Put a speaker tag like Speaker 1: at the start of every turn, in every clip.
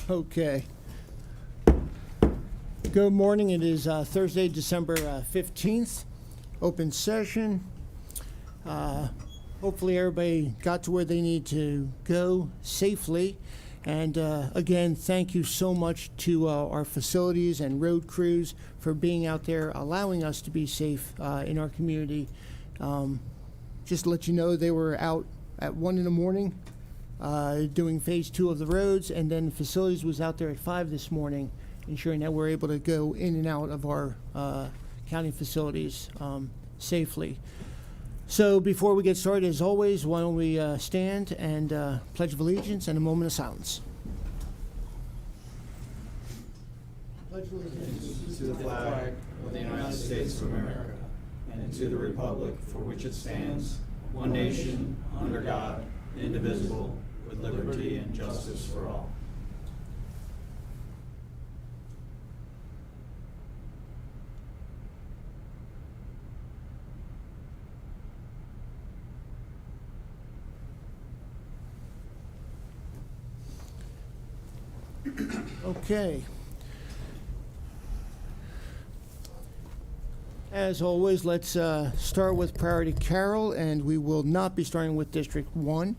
Speaker 1: Okay. Good morning. It is Thursday, December 15th. Open session. Hopefully everybody got to where they need to go safely. And again, thank you so much to our facilities and road crews for being out there, allowing us to be safe in our community. Just to let you know, they were out at 1 in the morning doing phase 2 of the roads, and then facilities was out there at 5 this morning, ensuring that we're able to go in and out of our county facilities safely. So before we get started, as always, why don't we stand and Pledge of Allegiance and a moment of silence. Pledge allegiance
Speaker 2: to the flag of the United States of America and to the republic for which it stands, one nation, under God, indivisible, with liberty and justice for all.
Speaker 1: Okay. As always, let's start with Priority Carroll, and we will not be starting with District 1,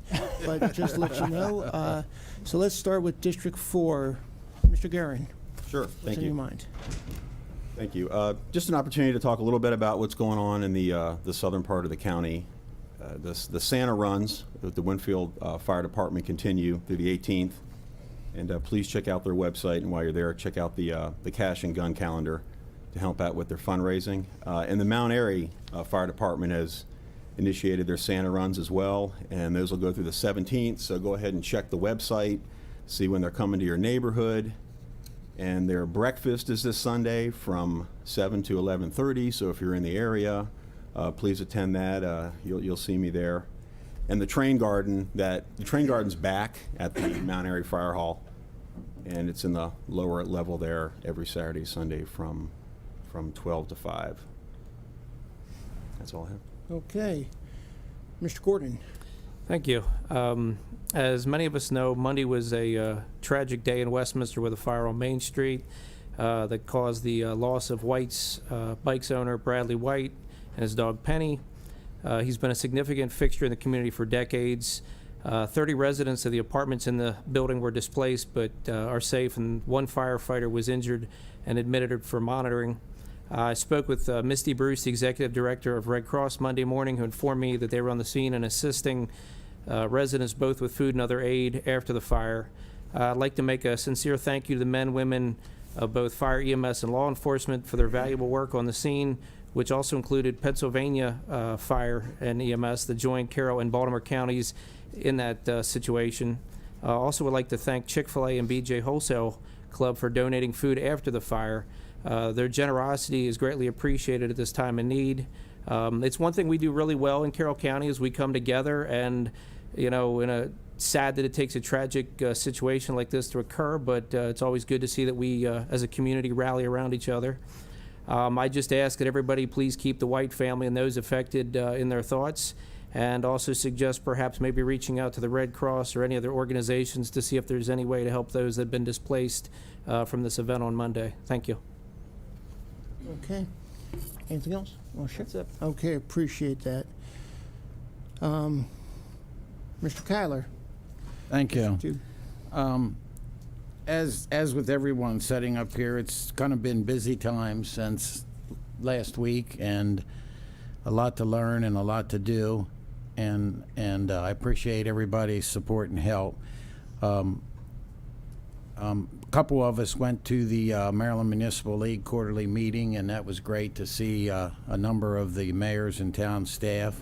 Speaker 1: but just to let you know. So let's start with District 4. Mr. Guerin.
Speaker 3: Sure,
Speaker 1: What's
Speaker 3: thank
Speaker 1: on
Speaker 3: you.
Speaker 1: your mind?
Speaker 3: Thank you. Just an opportunity to talk a little bit about what's going on in the southern part of the county. The Santa runs with the Winfield Fire Department continue through the 18th. And please check out their website, and while you're there, check out the cash and gun calendar to help out with their fundraising. And the Mount Airy Fire Department has initiated their Santa runs as well, and those will go through the 17th. So go ahead and check the website, see when they're coming to your neighborhood. And their breakfast is this Sunday from 7 to 11:30. So if you're in the area, please attend that. You'll see me there. And the train garden's back at the Mount Airy Fire Hall, and it's in the lower level there every Saturday, Sunday from 12 to 5. That's all I have.
Speaker 1: Okay. Mr. Gordon.
Speaker 4: Thank you. As many of us know, Monday was a tragic day in Westminster with a fire on Main Street that caused the loss of White's bikes owner, Bradley White, and his dog, Penny. He's been a significant fixture in the community for decades. 30 residents of the apartments in the building were displaced but are safe, and one firefighter was injured and admitted for monitoring. I spoke with Misty Bruce, the executive director of Red Cross, Monday morning, who informed me that they were on the scene and assisting residents both with food and other aid after the fire. I'd like to make a sincere thank you to the men, women of both fire, EMS, and law enforcement for their valuable work on the scene, which also included Pennsylvania Fire and EMS that joined Carroll and Baltimore counties in that situation. Also would like to thank Chick-fil-A and BJ Wholesale Club for donating food after the fire. Their generosity is greatly appreciated at this time of need. It's one thing we do really well in Carroll County is we come together and, sad that it takes a tragic situation like this to occur, but it's always good to see that we as a community rally around each other. I just ask that everybody please keep the White family and those affected in their thoughts, and also suggest perhaps maybe reaching out to the Red Cross or any other organizations to see if there's any way to help those that have been displaced from this event on Monday. Thank you.
Speaker 1: Okay. Anything else? Well, sure.
Speaker 4: That's it.
Speaker 1: Okay, appreciate that. Mr. Kyler.
Speaker 5: Thank you.
Speaker 1: Dude.
Speaker 5: As with everyone setting up here, it's kind of been busy times since last week, and a lot to learn and a lot to do, and I appreciate everybody's support and help. A couple of us went to the Maryland Municipal League quarterly meeting, and that was great to see a number of the mayors and town staff.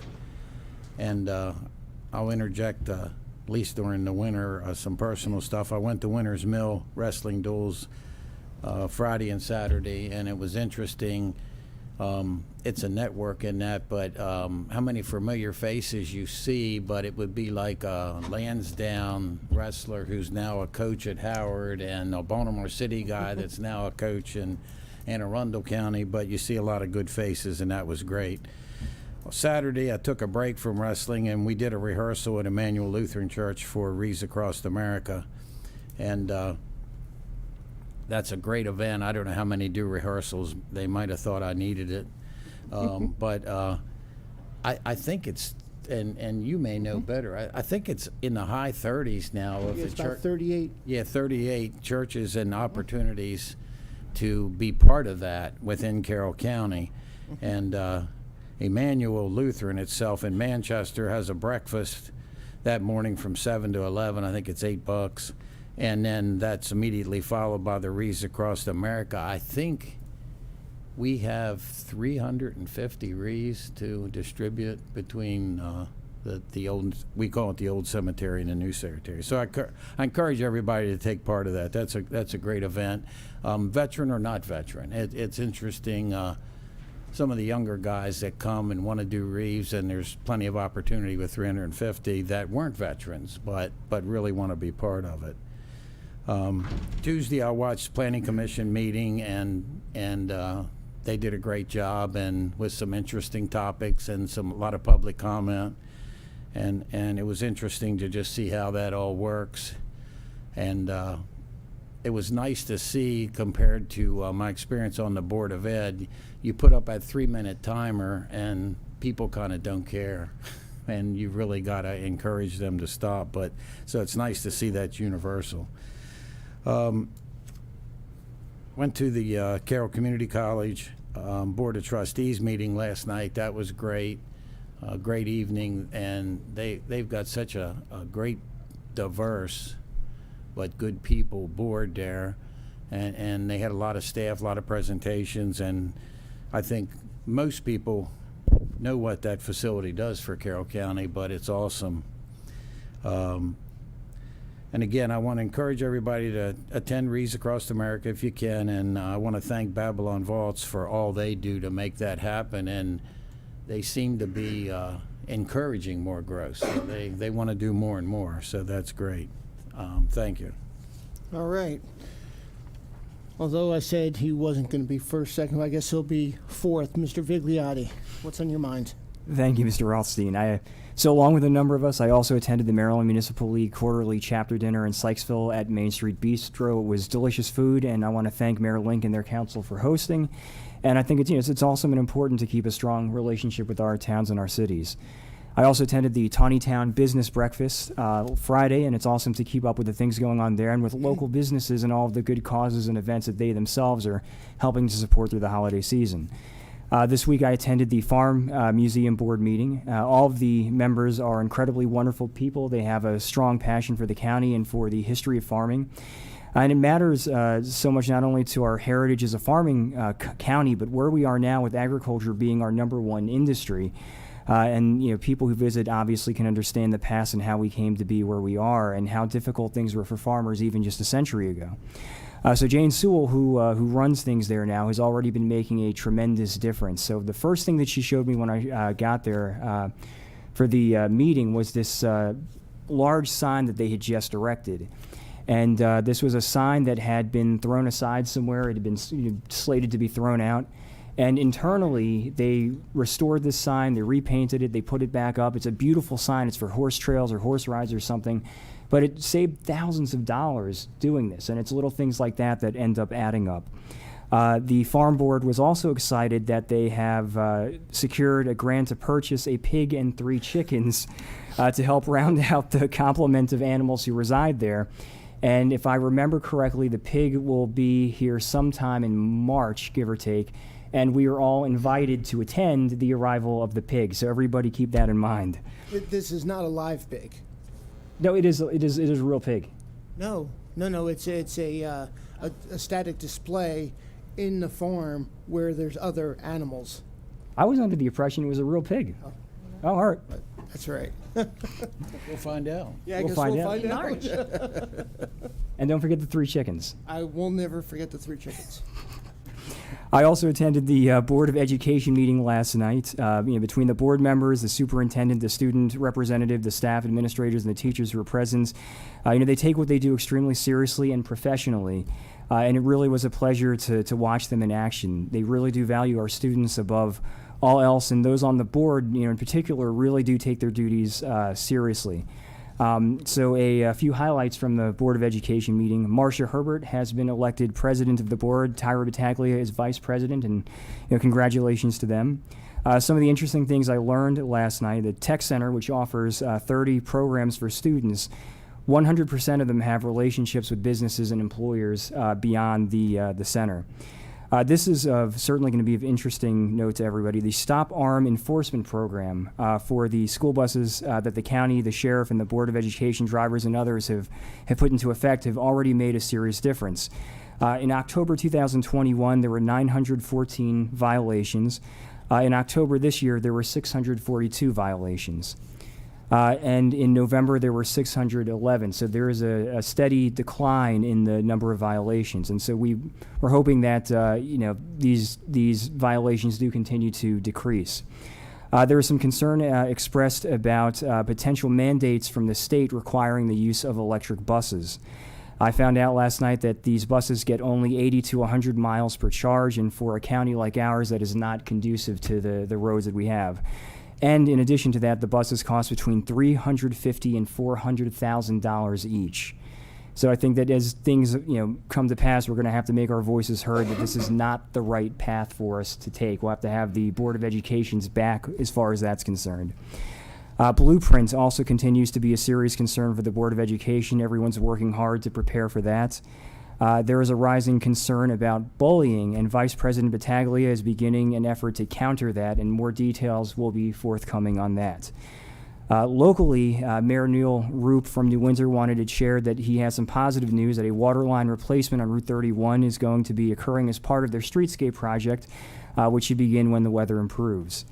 Speaker 5: And I'll interject, at least during the winter, some personal stuff. I went to Winter's Mill Wrestling Duels Friday and Saturday, and it was interesting. It's a network in that, but how many familiar faces you see, but it would be like a Lansdowne wrestler who's now a coach at Howard, and a Baltimore City guy that's now a coach in Anne Arundel County, but you see a lot of good faces, and that was great. Well, Saturday, I took a break from wrestling, and we did a rehearsal at Emmanuel Lutheran Church for Wreaths Across America. And that's a great event. I don't know how many do rehearsals. They might have thought I needed it. But I think it's, and you may know better, I think it's in the high 30s now of
Speaker 1: It's
Speaker 5: the
Speaker 1: about
Speaker 5: church.
Speaker 1: 38.
Speaker 5: Yeah, 38 churches and opportunities to be part of that within Carroll County. And Emmanuel Lutheran itself in Manchester has a breakfast that morning from 7 to 11. I think it's $8. And then that's immediately followed by the Wreaths Across America. I think we have 350 wreaths to distribute between the old, we call it the old cemetery and the new cemetery. So I encourage everybody to take part of that. That's a great event. Veteran or not veteran, it's interesting. Some of the younger guys that come and want to do wreaths, and there's plenty of opportunity with 350 that weren't veterans, but really want to be part of it. Tuesday, I watched Planning Commission meeting, and they did a great job, and with some interesting topics and a lot of public comment, and it was interesting to just see how that all works, and it was nice to see compared to my experience on the Board of Ed. You put up a 3-minute timer, and people kind of don't care. And you really got to encourage them to stop. But so it's nice to see that's universal. Went to the Carroll Community College Board of Trustees meeting last night. That was great. Great evening, and they've got such a great, diverse, but good people board there, and they had a lot of staff, a lot of presentations, and I think most people know what that facility does for Carroll County, but it's awesome. And again, I want to encourage everybody to attend Wreaths Across America if you can, and I want to thank Babylon Vaults for all they do to make that happen, and they seem to be encouraging more growth. So they want to do more and more, so that's great. Thank you.
Speaker 1: All right. Although I said he wasn't going to be first, second, I guess he'll be fourth. Mr. Vigliotti, what's on your mind?
Speaker 6: Thank you, Mr. Rothstein. So along with a number of us, I also attended the Maryland Municipal League quarterly chapter dinner in Sykesville at Main Street Bistro. It was delicious food, and I want to thank Mayor Link and their council for hosting. And I think it's awesome and important to keep a strong relationship with our towns and our cities. I also attended the Tawnytown Business Breakfast Friday, and it's awesome to keep up with the things going on there and with local businesses and all of the good causes and events that they themselves are helping to support through the holiday season. This week I attended the Farm Museum Board meeting. All of the members are incredibly wonderful people. They have a strong passion for the county and for the history of farming. And it matters so much not only to our heritage as a farming county, but where we are now with agriculture being our #1 industry. And people who visit obviously can understand the past and how we came to be where we are and how difficult things were for farmers even just a century ago. So Jane Sewell, who runs things there now, has already been making a tremendous difference. So the first thing that she showed me when I got there for the meeting was this large sign that they had just erected. And this was a sign that had been thrown aside somewhere. It had been slated to be thrown out. And internally, they restored this sign, they repainted it, they put it back up. It's a beautiful sign. It's for horse trails or horse rides or something. But it saved thousands of dollars doing this. And it's little things like that that end up adding up. The farm board was also excited that they have secured a grant to purchase a pig and 3 chickens to help round out the complement of animals who reside there. And if I remember correctly, the pig will be here sometime in March, give or take. And we are all invited to attend the arrival of the pig. So everybody keep that in mind.
Speaker 1: This is not a live pig.
Speaker 6: No, it is a real pig.
Speaker 1: No. It's a static display in the farm where there's other animals.
Speaker 6: I was under the impression it was a real pig. Oh, all right.
Speaker 1: That's right.
Speaker 5: We'll find out.
Speaker 1: Yeah, I
Speaker 6: We'll
Speaker 1: guess
Speaker 6: find
Speaker 1: we'll
Speaker 6: out.
Speaker 1: find out.
Speaker 6: And don't forget the 3 chickens.
Speaker 1: I will never forget the 3 chickens.
Speaker 6: I also attended the Board of Education meeting last night. Between the board members, the superintendent, the student representative, the staff, administrators, and the teachers who were present, they take what they do extremely seriously and professionally. And it really was a pleasure to watch them in action. They really do value our students above all else, and those on the board, in particular, really do take their duties seriously. So a few highlights from the Board of Education meeting. Marcia Herbert has been elected president of the board. Tyra Battaglia is vice president, and congratulations to them. Some of the interesting things I learned last night, the Tech Center, which offers 30 programs for students, 100% of them have relationships with businesses and employers beyond the center. This is certainly going to be of interesting note to everybody. The Stop Arm Enforcement Program for the school buses that the county, the sheriff, and the Board of Education drivers and others have put into effect have already made a serious difference. In October 2021, there were 914 violations. In October this year, there were 642 violations. And in November, there were 611. So there is a steady decline in the number of violations. And so we're hoping that these violations do continue to decrease. There was some concern expressed about potential mandates from the state requiring the use of electric buses. I found out last night that these buses get only 80 to 100 miles per charge, and for a county like ours, that is not conducive to the roads that we have. And in addition to that, the buses cost between $350,000 and $400,000 each. So I think that as things come to pass, we're going to have to make our voices heard that this is not the right path for us to take. We'll have to have the Board of Education's back as far as that's concerned. Blueprints also continues to be a serious concern for the Board of Education. Everyone's working hard to prepare for that. There is a rising concern about bullying, and Vice President Battaglia is beginning an effort to counter that, and more details will be forthcoming on that. Locally, Mayor Neil Roop from New Windsor wanted to share that he has some positive news that a water line replacement on Route 31 is going to be occurring as part of their streetscape project, which should begin when the weather improves.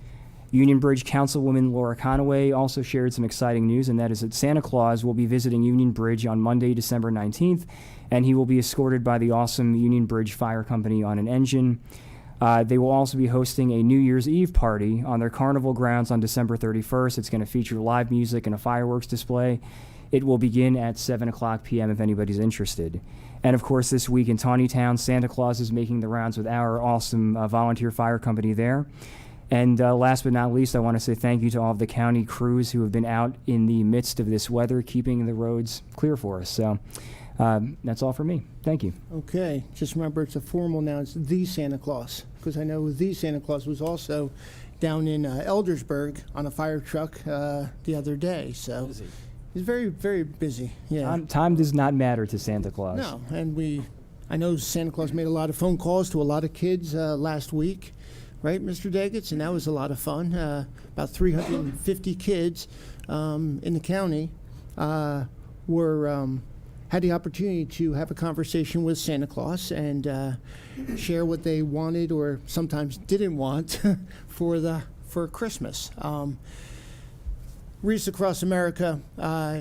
Speaker 6: Union Bridge Councilwoman Laura Conaway also shared some exciting news, and that is that Santa Claus will be visiting Union Bridge on Monday, December 19th, and he will be escorted by the awesome Union Bridge Fire Company on an engine. They will also be hosting a New Year's Eve party on their carnival grounds on December 31st. It's going to feature live music and a fireworks display. It will begin at 7 o'clock p.m. if anybody's interested. And of course, this week in Tawnytown, Santa Claus is making the rounds with our awesome volunteer fire company there. And last but not least, I want to say thank you to all of the county crews who have been out in the midst of this weather, keeping the roads clear for us. So that's all for me. Thank you.
Speaker 1: Okay, just remember it's a formal now, it's the Santa Claus, because I know the Santa Claus was also down in Eldersburg on a fire truck the other day. So he's very, very busy. Yeah.
Speaker 6: Time does not matter to Santa Claus.
Speaker 1: No, and I know Santa Claus made a lot of phone calls to a lot of kids last week. Right, Mr. Daggetts? And that was a lot of fun. About 350 kids in the county had the opportunity to have a conversation with Santa Claus and share what they wanted or sometimes didn't want for Christmas. Wreaths Across America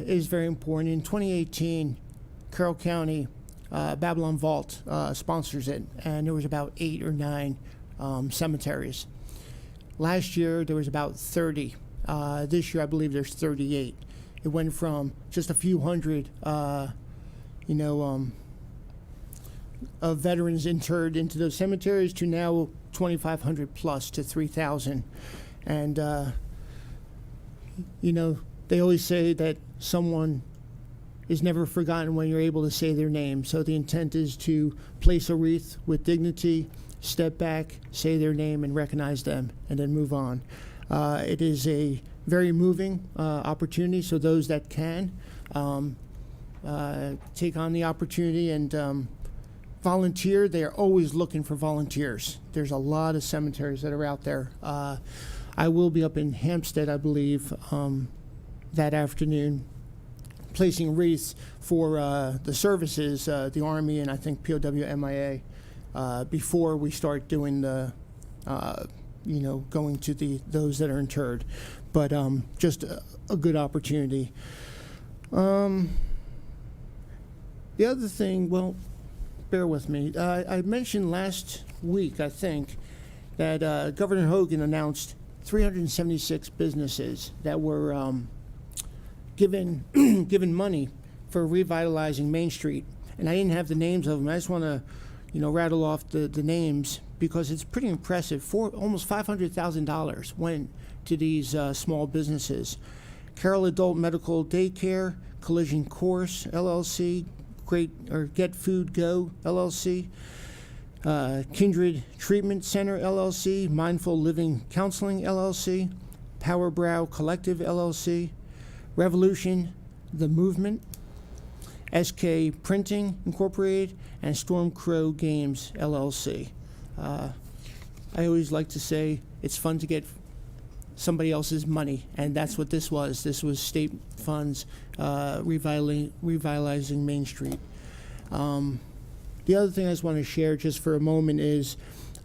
Speaker 1: is very important. In 2018, Carroll County Babylon Vault sponsors it, and there was about 8 or 9 cemeteries. Last year there was about 30. This year I believe there's 38. It went from just a few hundred, of veterans interred into those cemeteries to now 2,500 plus to 3,000. And they always say that someone is never forgotten when you're able to say their name. So the intent is to place a wreath with dignity, step back, say their name, and recognize them, and then move on. It is a very moving opportunity, so those that can take on the opportunity and volunteer. They are always looking for volunteers. There's a lot of cemeteries that are out there. I will be up in Hampstead, I believe, that afternoon, placing wreaths for the services, the Army, and I think POW MIA. Before we start doing the, going to those that are interred, but just a good opportunity. The other thing, well, bear with me. I mentioned last week, I think, that Governor Hogan announced 376 businesses that were given money for revitalizing Main Street, and I didn't have the names of them. I just want to rattle off the names because it's pretty impressive. Almost $500,000 went to these small businesses. Carroll Adult Medical Daycare, Collision Course LLC, Get Food Go LLC, Kindred Treatment Center LLC, Mindful Living Counseling LLC, Powerbrow Collective LLC, Revolution The Movement, SK Printing Incorporated, and Storm Crow Games LLC. I always like to say it's fun to get somebody else's money, and that's what this was. This was state funds revitalizing Main Street. The other thing I just want to share just for a moment is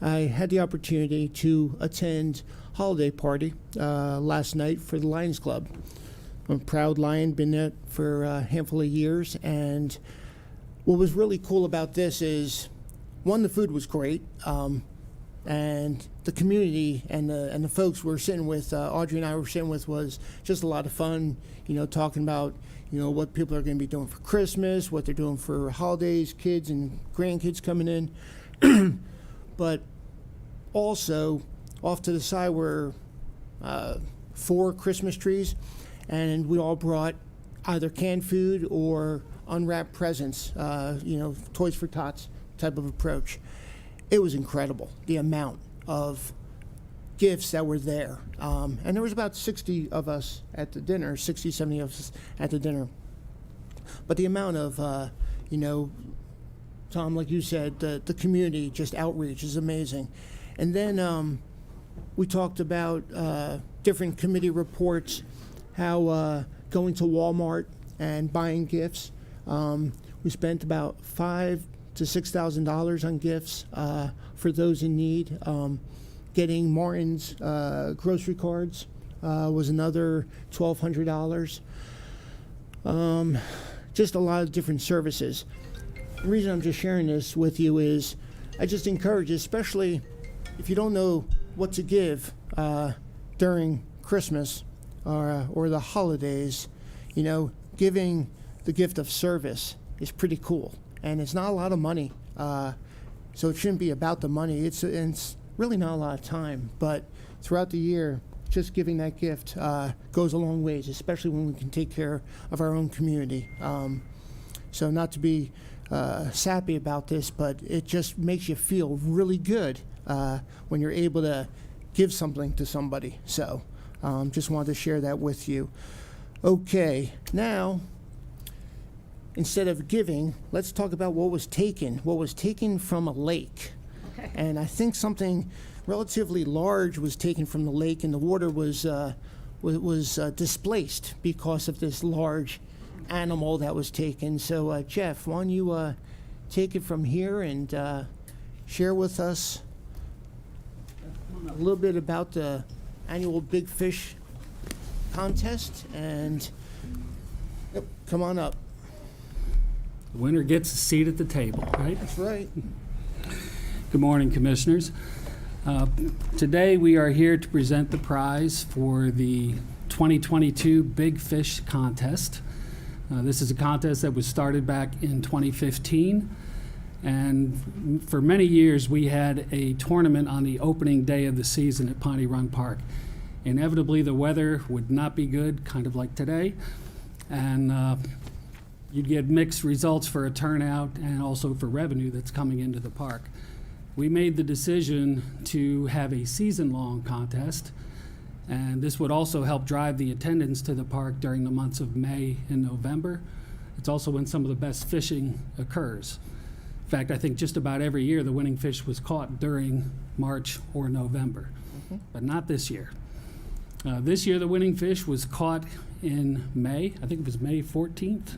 Speaker 1: I had the opportunity to attend holiday party last night for the Lions Club. I'm a proud Lion, been there for a handful of years, and what was really cool about this is, one, the food was great, and the community and the folks we're sitting with, Audrey and I were sitting with, was just a lot of fun, talking about, what people are going to be doing for Christmas, what they're doing for holidays, kids and grandkids coming in. But also, off to the side were 4 Christmas trees, and we all brought either canned food or unwrapped presents, Toys for Tots type of approach. It was incredible, the amount of gifts that were there. And there was about 60 of us at the dinner, 60, 70 of us at the dinner. But the amount of, Tom, like you said, the community, just outreach is amazing. And then we talked about different committee reports, how going to Walmart and buying gifts. We spent about $5,000 to $6,000 on gifts for those in need. Getting Martin's grocery cards was another $1,200. Just a lot of different services. The reason I'm just sharing this with you is I just encourage, especially if you don't know what to give during Christmas or the holidays, giving the gift of service is pretty cool. And it's not a lot of money, so it shouldn't be about the money. It's really not a lot of time, but throughout the year, just giving that gift goes a long ways, especially when we can take care of our own community. So not to be sappy about this, but it just makes you feel really good when you're able to give something to somebody. So just wanted to share that with you. Okay, now, instead of giving, let's talk about what was taken from a lake.
Speaker 7: Okay.
Speaker 1: And I think something relatively large was taken from the lake, and the water was displaced because of this large animal that was taken. So, Jeff, why don't you take it from here and share with us a little bit about the annual Big Fish contest, and come on up.
Speaker 8: The winner gets a seat at the table, right?
Speaker 1: That's right.
Speaker 8: Good morning, Commissioners. Today we are here to present the prize for the 2022 Big Fish Contest. This is a contest that was started back in 2015, and for many years we had a tournament on the opening day of the season at Piney Run Park. Inevitably, the weather would not be good, kind of like today, and you'd get mixed results for a turnout and also for revenue that's coming into the park. We made the decision to have a season-long contest, and this would also help drive the attendance to the park during the months of May and November. It's also when some of the best fishing occurs. In fact, I think just about every year the winning fish was caught during March or November, but not this year. This year the winning fish was caught in May. I think it was May 14th.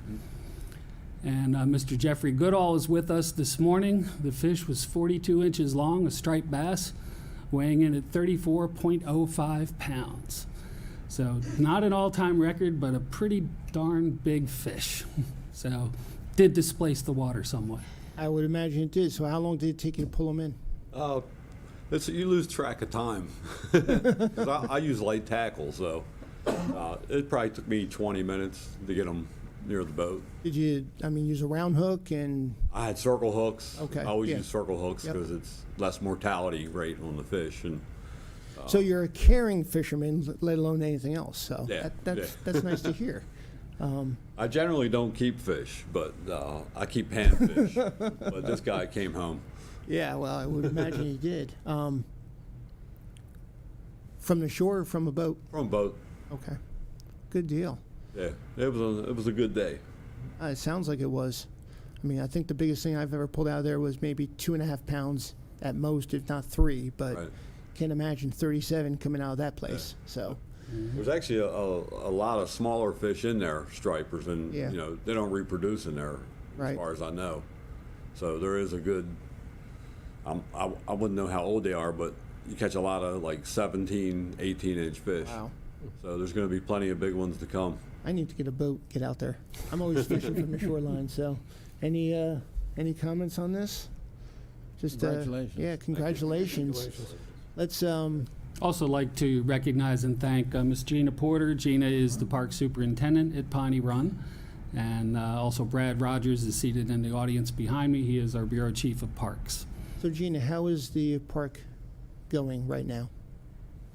Speaker 8: And Mr. Jeffrey Goodall is with us this morning. The fish was 42 inches long, a striped bass, weighing in at 34.05 pounds. So not an all-time record, but a pretty darn big fish. So did displace the water somewhat.
Speaker 1: I would imagine it did. So how long did it take you to pull them in?
Speaker 9: You lose track of time. 'Cause I use light tackle, so it probably took me 20 minutes to get them near the boat.
Speaker 1: Did you, use a round hook and?
Speaker 9: I had circle hooks.
Speaker 1: Okay,
Speaker 9: I always
Speaker 1: yeah.
Speaker 9: use circle hooks
Speaker 1: Yep.
Speaker 9: because it's less mortality rate on the fish. And
Speaker 1: So you're a caring fisherman, let alone anything else, so
Speaker 9: Yeah,
Speaker 1: that's nice to hear.
Speaker 9: I generally don't keep fish, but I keep panfish. But this guy came home.
Speaker 1: Yeah, well, I would imagine he did. From the shore or from a boat?
Speaker 9: From a boat.
Speaker 1: Okay, good deal.
Speaker 9: Yeah, it was a good day.
Speaker 1: It sounds like it was. I mean, I think the biggest thing I've ever pulled out of there was maybe 2.5 pounds at most, if not 3, but
Speaker 9: Right.
Speaker 1: can't imagine 37 coming out of that place, so.
Speaker 9: There's actually a lot of smaller fish in there, stripers, and
Speaker 1: Yeah.
Speaker 9: they don't reproduce in there,
Speaker 1: Right.
Speaker 9: as far as I know. So there is a good. I wouldn't know how old they are, but you catch a lot of like 17, 18-inch fish.
Speaker 1: Wow.
Speaker 9: So there's going to be plenty of big ones to come.
Speaker 1: I need to get a boat, get out there. I'm always fishing from the shoreline, so. Any comments on this? Just,
Speaker 5: Congratulations.
Speaker 1: Yeah, congratulations. Let's,
Speaker 8: Also like to recognize and thank Ms. Gina Porter. Gina is the park superintendent at Piney Run. And also Brad Rogers is seated in the audience behind me. He is our Bureau Chief of Parks.
Speaker 1: so Gina, how is the park going right now?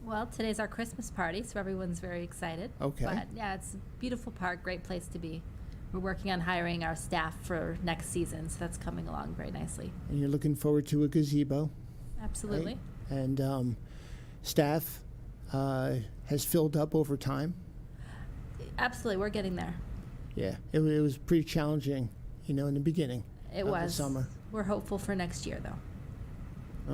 Speaker 7: Well, today's our Christmas party, so everyone's very excited.
Speaker 1: Okay.
Speaker 7: But yeah, it's a beautiful park, great place to be. We're working on hiring our staff for next season, so that's coming along very nicely.
Speaker 1: And you're looking forward to a gazebo?
Speaker 7: Absolutely.
Speaker 1: Right? And staff has filled up over time?
Speaker 7: Absolutely, we're getting there.
Speaker 1: Yeah, it was pretty challenging, in the beginning.
Speaker 7: It
Speaker 1: of the
Speaker 7: was.
Speaker 1: summer.
Speaker 7: We're hopeful for next year, though.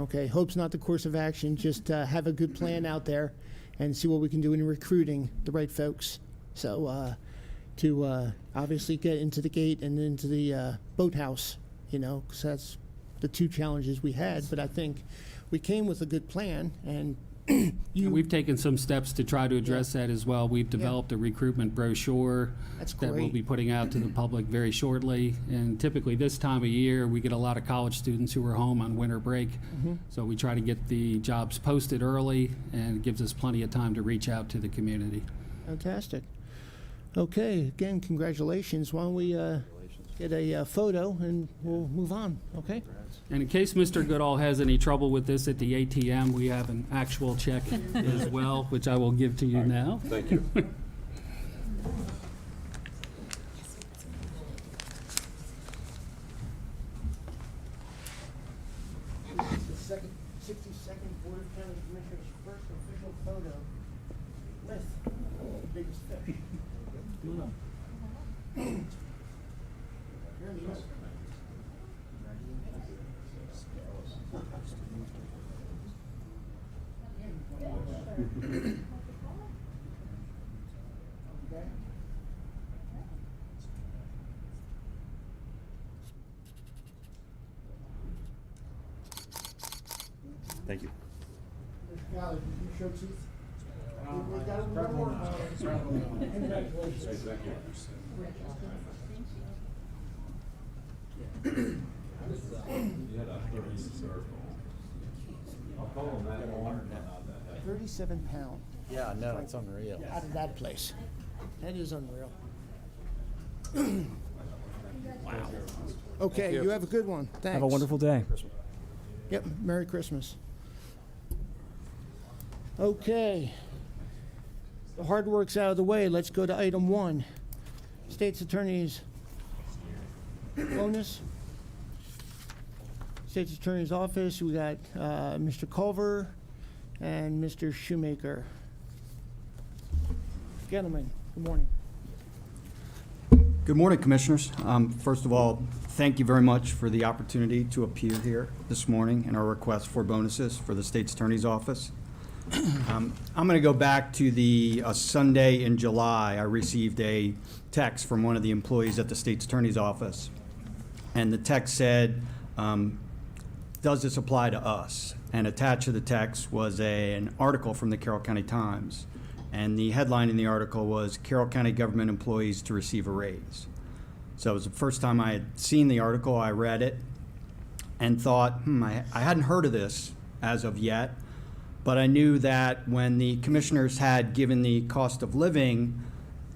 Speaker 1: Okay, hope's not the course of action. Just have a good plan out there and see what we can do in recruiting the right folks. So to obviously get into the gate and into the boathouse, because that's the two challenges we had. But I think we came with a good plan, and
Speaker 8: And we've taken some steps to try to address that as well. We've developed a recruitment brochure
Speaker 1: That's
Speaker 8: that we'll
Speaker 1: great.
Speaker 8: be putting out to the public very shortly. And typically this time of year, we get a lot of college students who are home on winter break. So we try to get the jobs posted early, and it gives us plenty of time to reach out to the community.
Speaker 1: Fantastic. Okay, again, congratulations. Why don't we get a photo and we'll move on, okay?
Speaker 8: And in case Mr. Goodall has any trouble with this at the ATM, we have an actual check as well, which I will give to you now.
Speaker 9: Thank you.
Speaker 1: The 62nd Board of County Commissioners' first official photo with the biggest fish. Here he is.
Speaker 3: Thank you.
Speaker 1: Golly, did you show teeth? We got a little more. Congratulations. £37
Speaker 5: Yeah, no, it's unreal.
Speaker 1: out of that place. That is unreal. Wow. Okay, you have a good one. Thanks.
Speaker 6: Have a wonderful day.
Speaker 1: Yep, Merry Christmas. Okay. The hard work's out of the way. Let's go to item 1. State's Attorney's bonus. State's Attorney's Office, we got Mr. Culver and Mr. Shoemaker. Gentlemen, good morning.
Speaker 10: Good morning, Commissioners. First of all, thank you very much for the opportunity to appear here this morning in our request for bonuses for the State's Attorney's Office. I'm going to go back to the Sunday in July. I received a text from one of the employees at the State's Attorney's Office, and the text said, does this apply to us? And attached to the text was an article from the Carroll County Times. And the headline in the article was, Carroll County government employees to receive a raise. So it was the first time I had seen the article. I read it and thought, I hadn't heard of this as of yet, but I knew that when the commissioners had given the cost of living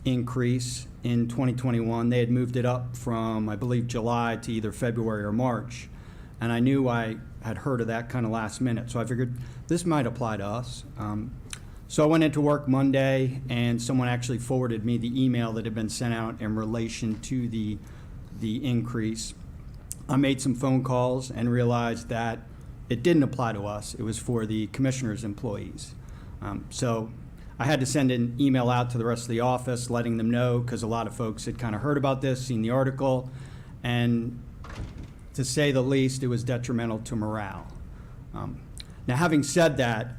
Speaker 10: increase in 2021, they had moved it up from, I believe, July to either February or March. And I knew I had heard of that kind of last minute. So I figured this might apply to us. So I went into work Monday, and someone actually forwarded me the email that had been sent out in relation to the increase. I made some phone calls and realized that it didn't apply to us. It was for the commissioner's employees. So I had to send an email out to the rest of the office letting them know, because a lot of folks had kind of heard about this, seen the article, and to say the least, it was detrimental to morale. Now, having said that,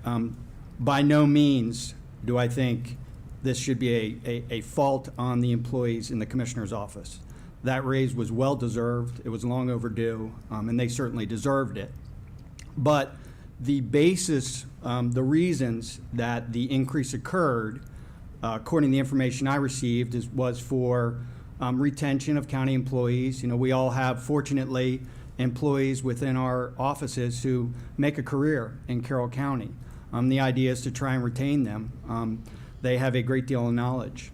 Speaker 10: by no means do I think this should be a fault on the employees in the commissioner's office. That raise was well-deserved, it was long overdue, and they certainly deserved it. But the basis, the reasons that the increase occurred, according to the information I received, was for retention of county employees. You know, we all have, fortunately, employees within our offices who make a career in Carroll County. The idea is to try and retain them. They have a great deal of knowledge.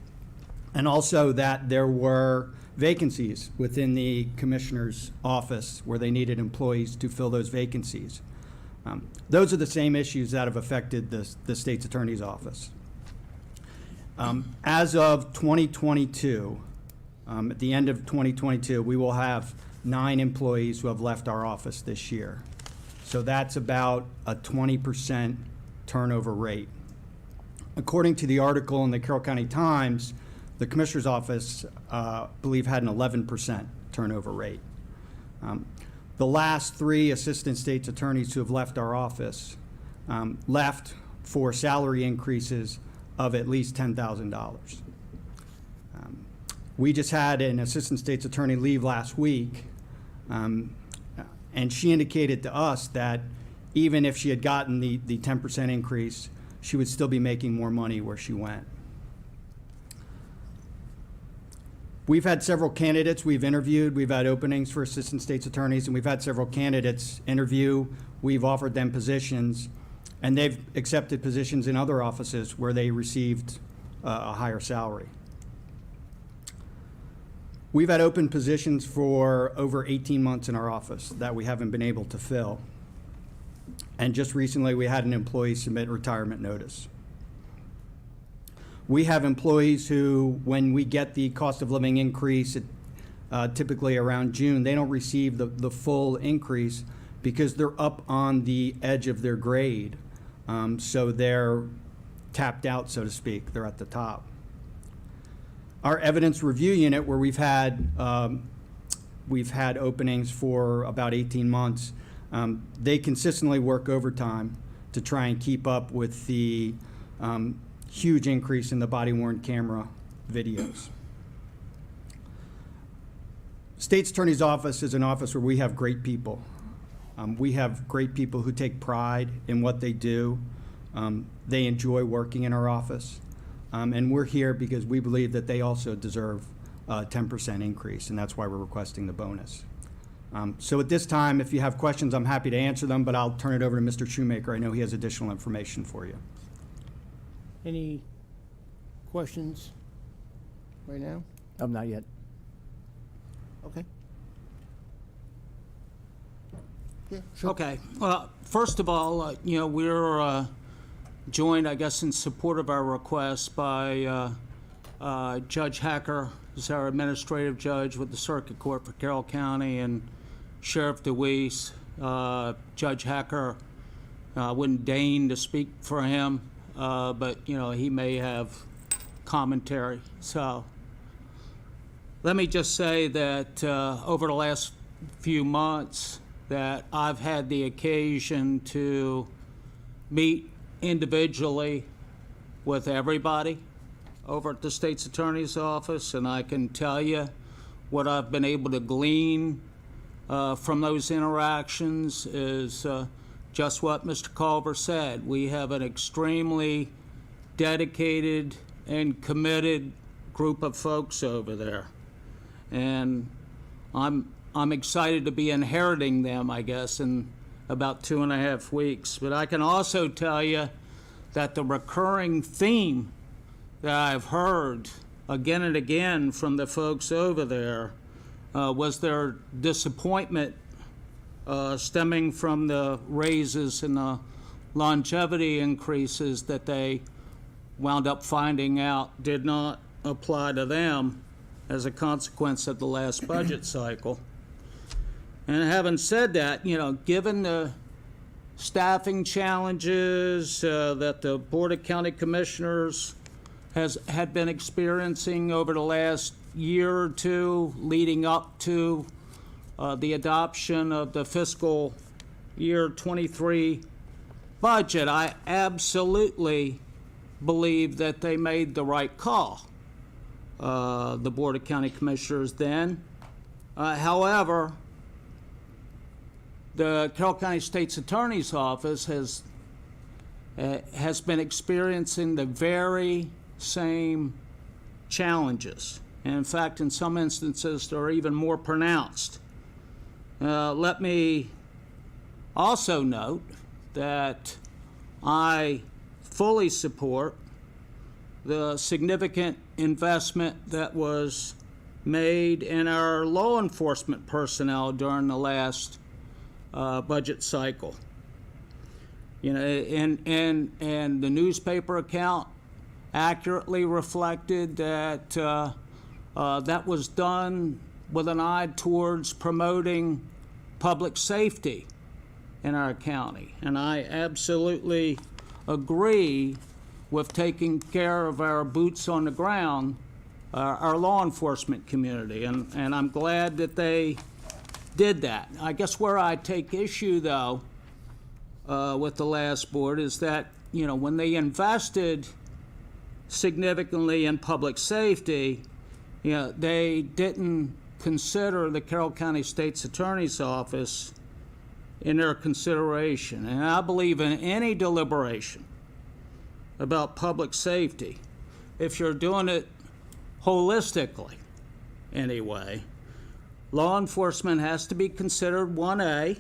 Speaker 10: And also that there were vacancies within the commissioner's office where they needed employees to fill those vacancies. Those are the same issues that have affected the state's attorney's office. As of 2022, at the end of 2022, we will have 9 employees who have left our office this year. So that's about a 20% turnover rate. According to the article in the Carroll County Times, the Commissioner's Office, I believe, had an 11% turnover rate. The last 3 assistant state's attorneys who have left our office left for salary increases of at least $10,000. We just had an assistant state's attorney leave last week, and she indicated to us that even if she had gotten the 10% increase, she would still be making more money where she went. We've had several candidates we've interviewed. We've had openings for assistant state's attorneys, and we've had several candidates interview. We've offered them positions, and they've accepted positions in other offices where they received a higher salary. We've had open positions for over 18 months in our office that we haven't been able to fill. And just recently, we had an employee submit retirement notice. We have employees who, when we get the cost of living increase, typically around June, they don't receive the full increase because they're up on the edge of their grade. So they're tapped out, so to speak. They're at the top. Our evidence review unit, where we've had openings for about 18 months, they consistently work overtime to try and keep up with the huge increase in the body-worn camera videos. State's Attorney's Office is an office where we have great people. We have great people who take pride in what they do. They enjoy working in our office. And we're here because we believe that they also deserve a 10% increase, and that's why we're requesting the bonus. So at this time, if you have questions, I'm happy to answer them, but I'll turn it over to Mr. Shoemaker. I know he has additional information for you.
Speaker 1: Any questions right now?
Speaker 6: Not yet.
Speaker 1: Okay. Yeah, sure.
Speaker 11: Okay. Well, first of all, we're joined, I guess, in support of our request by Judge Hacker, who's our administrative judge with the Circuit Court for Carroll County, and Sheriff DeWeese. Judge Hacker wouldn't deign to speak for him, but, he may have commentary. So let me just say that over the last few months that I've had the occasion to meet individually with everybody over at the State's Attorney's Office, and I can tell you what I've been able to glean from those interactions is just what Mr. Culver said. We have an extremely dedicated and committed group of folks over there, and I'm excited to be inheriting them, I guess, in about 2.5 weeks. But I can also tell you that the recurring theme that I've heard again and again from the folks over there was their disappointment stemming from the raises and the longevity increases that they wound up finding out did not apply to them as a consequence of the last budget cycle. And having said that, given the staffing challenges that the Board of County Commissioners had been experiencing over the last year or two leading up to the adoption of the fiscal year 23 budget, I absolutely believe that they made the right call, the Board of County Commissioners then. However, the Carroll County State's Attorney's Office has been experiencing the very same challenges. And in fact, in some instances, they're even more pronounced. Let me also note that I fully support the significant investment that was made in our law enforcement personnel during the last budget cycle. And the newspaper account accurately reflected that that was done with an eye towards promoting public safety in our county. And I absolutely agree with taking care of our boots on the ground, our law enforcement community. And I'm glad that they did that. I guess where I take issue, though, with the last board is that, when they invested significantly in public safety, they didn't consider the Carroll County State's Attorney's Office in their consideration. And I believe in any deliberation about public safety, if you're doing it holistically anyway, law enforcement has to be considered 1A,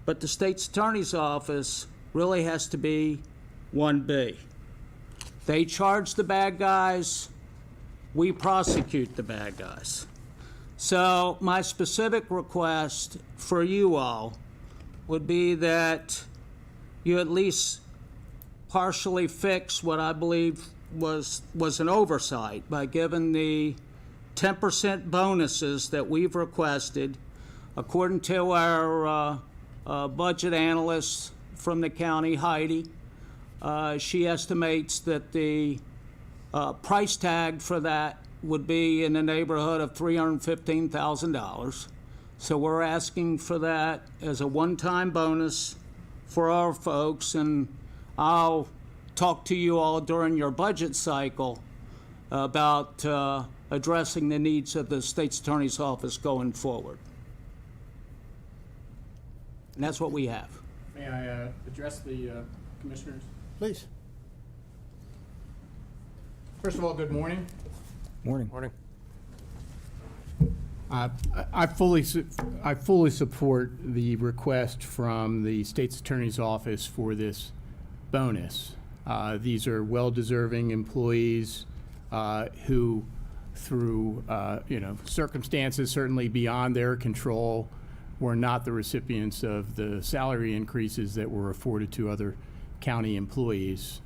Speaker 11: but the State's Attorney's Office really has to be 1B. They charge the bad guys, we prosecute the bad guys. So my specific request for you all would be that you at least partially fix what I believe was an oversight by giving the 10% bonuses that we've requested. According to our budget analyst from the county, Heidi, she estimates that the price tag for that would be in the neighborhood of $315,000. So we're asking for that as a one-time bonus for our folks, and I'll talk to you all during your budget cycle about addressing the needs of the State's Attorney's Office going forward. And that's what we have.
Speaker 12: May I address the commissioners?
Speaker 1: Please.
Speaker 12: First of all, good morning.
Speaker 6: Morning.
Speaker 4: Morning.
Speaker 12: I fully support the request from the State's Attorney's Office for this bonus. These are well-deserving employees who, through circumstances certainly beyond their control, were not the recipients of the salary increases that were afforded to other county employees.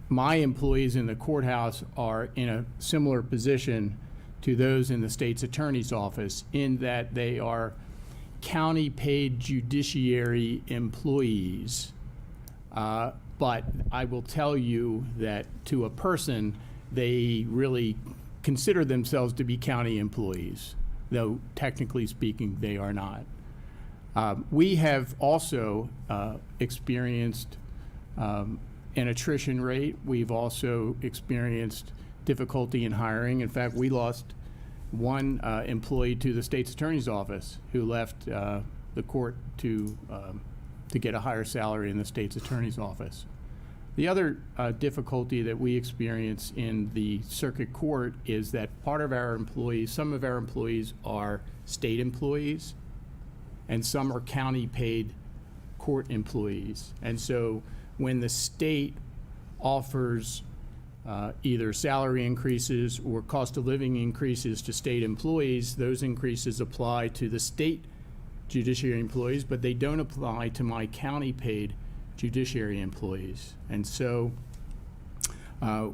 Speaker 12: My employees in the courthouse are in a similar position to those in the State's Attorney's Office in that they are county-paid judiciary employees. But I will tell you that to a person, they really consider themselves to be county employees, though technically speaking, they are not. We have also experienced an attrition rate. We've also experienced difficulty in hiring. In fact, we lost one employee to the State's Attorney's Office who left the court to get a higher salary in the State's Attorney's Office. The other difficulty that we experience in the circuit court is that part of our employees, some of our employees are state employees, and some are county-paid court employees. And so when the state offers either salary increases or cost of living increases to state employees, those increases apply to the state judiciary employees, but they don't apply to my county-paid judiciary employees. And so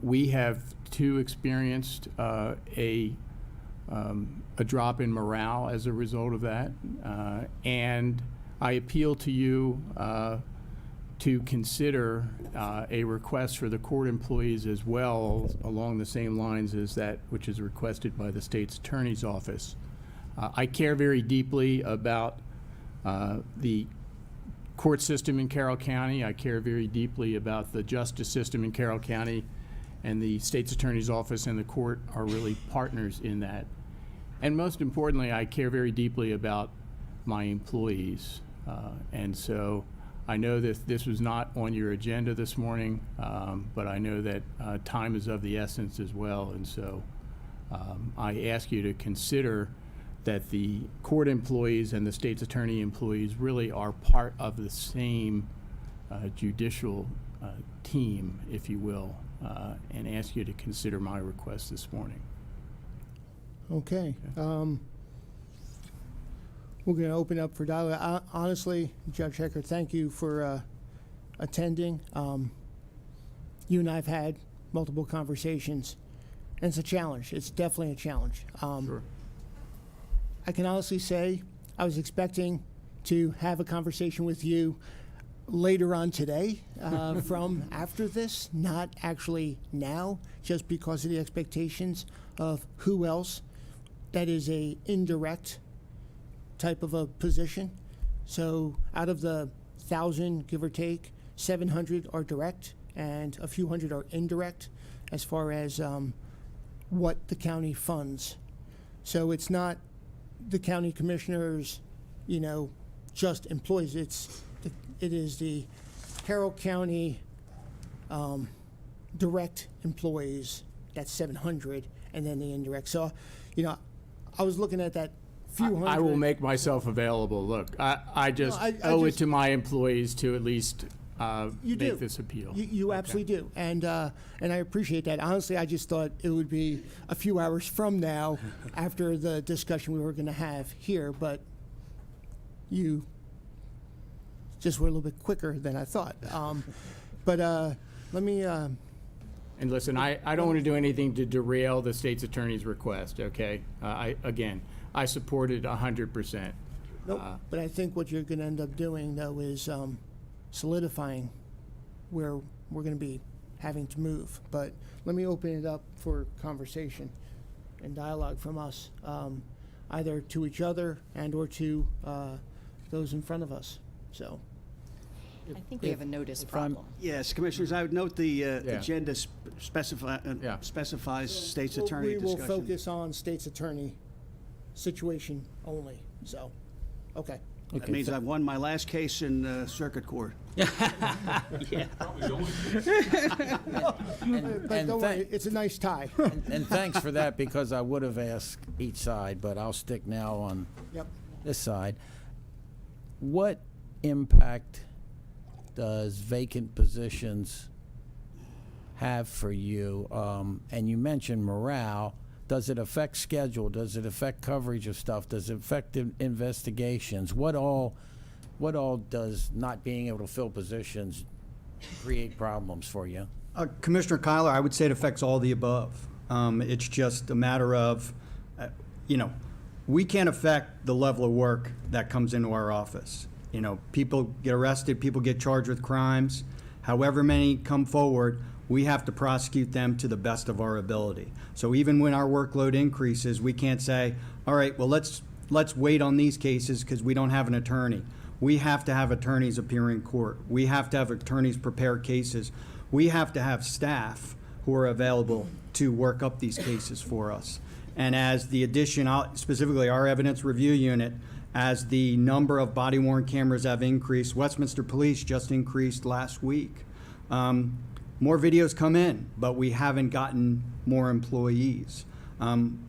Speaker 12: we have too experienced a drop in morale as a result of that. And I appeal to you to consider a request for the court employees as well, along the same lines as that which is requested by the state's attorney's office. I care very deeply about the court system in Carroll County. I care very deeply about the justice system in Carroll County, and the state's attorney's office and the court are really partners in that. And most importantly, I care very deeply about my employees. And so I know that this was not on your agenda this morning, but I know that time is of the essence as well. And so I ask you to consider that the court employees and the state's attorney employees really are part of the same judicial team, if you will, and ask you to consider my request this morning.
Speaker 1: Okay. We're going to open up for dialogue. Honestly, Judge Hecker, thank you for attending. You and I have had multiple conversations, and it's a challenge. It's definitely a challenge.
Speaker 12: Sure.
Speaker 1: I can honestly say I was expecting to have a conversation with you later on today from after this, not actually now, just because of the expectations of who else that is a indirect type of a position. So out of the 1,000, give or take, 700 are direct and a few hundred are indirect as far as what the county funds. So it's not the county commissioners, just employees. It is the Carroll County direct employees, that's 700, and then the indirect. So, I was looking at that few hundred.
Speaker 12: I will make myself available. Look, I just owe it to my employees to at least make this appeal.
Speaker 1: You absolutely do, and I appreciate that. Honestly, I just thought it would be a few hours from now, after the discussion we were going to have here, but you just were a little bit quicker than I thought. But let me.
Speaker 12: And listen, I don't want to do anything to derail the state's attorney's request. Okay, I support it 100%.
Speaker 1: Nope. But I think what you're going to end up doing, though, is solidifying where we're going to be having to move. But let me open it up for conversation and dialogue from us, either to each other and or to those in front of us. So.
Speaker 13: I think we have a notice
Speaker 5: if I'm-
Speaker 13: problem.
Speaker 14: Yes, Commissioners, I would note the
Speaker 12: Yeah.
Speaker 14: agenda specifies state's attorney
Speaker 1: We will
Speaker 14: discussion.
Speaker 1: focus on state's attorney situation only. So, okay.
Speaker 14: That means I've won my last case in circuit court.
Speaker 1: But
Speaker 5: And
Speaker 1: don't worry, it's a nice tie.
Speaker 5: And thanks for that, because I would have asked each side, but I'll stick now on
Speaker 1: Yep.
Speaker 5: this side. What impact does vacant positions have for you? And you mentioned morale. Does it affect schedule? Does it affect coverage of stuff? Does it affect investigations? What all does not being able to fill positions create problems for you?
Speaker 10: Commissioner Kyler, I would say it affects all the above. It's just a matter of, we can't affect the level of work that comes into our office. People get arrested, people get charged with crimes. However many come forward, we have to prosecute them to the best of our ability. So even when our workload increases, we can't say, all right, well, let's wait on these cases because we don't have an attorney. We have to have attorneys appear in court. We have to have attorneys prepare cases. We have to have staff who are available to work up these cases for us. And as the addition, specifically our evidence review unit, as the number of body-worn cameras have increased, Westminster Police just increased last week. More videos come in, but we haven't gotten more employees.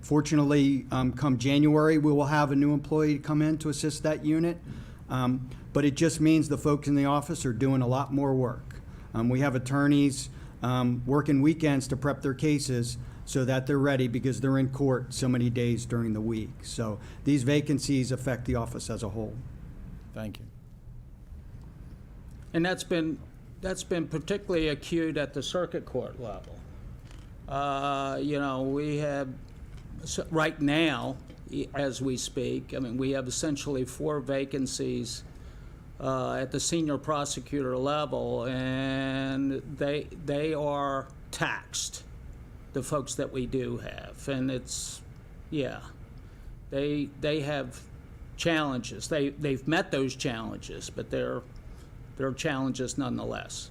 Speaker 10: Fortunately, come January, we will have a new employee come in to assist that unit. But it just means the folks in the office are doing a lot more work. We have attorneys working weekends to prep their cases so that they're ready because they're in court so many days during the week. So these vacancies affect the office as a whole.
Speaker 5: Thank you.
Speaker 11: And that's been particularly acute at the circuit court level. We have, right now, as we speak, I mean, we have essentially 4 vacancies at the senior prosecutor level, and they are taxed, the folks that we do have. And it's, they have challenges. They've met those challenges, but they're challenges nonetheless.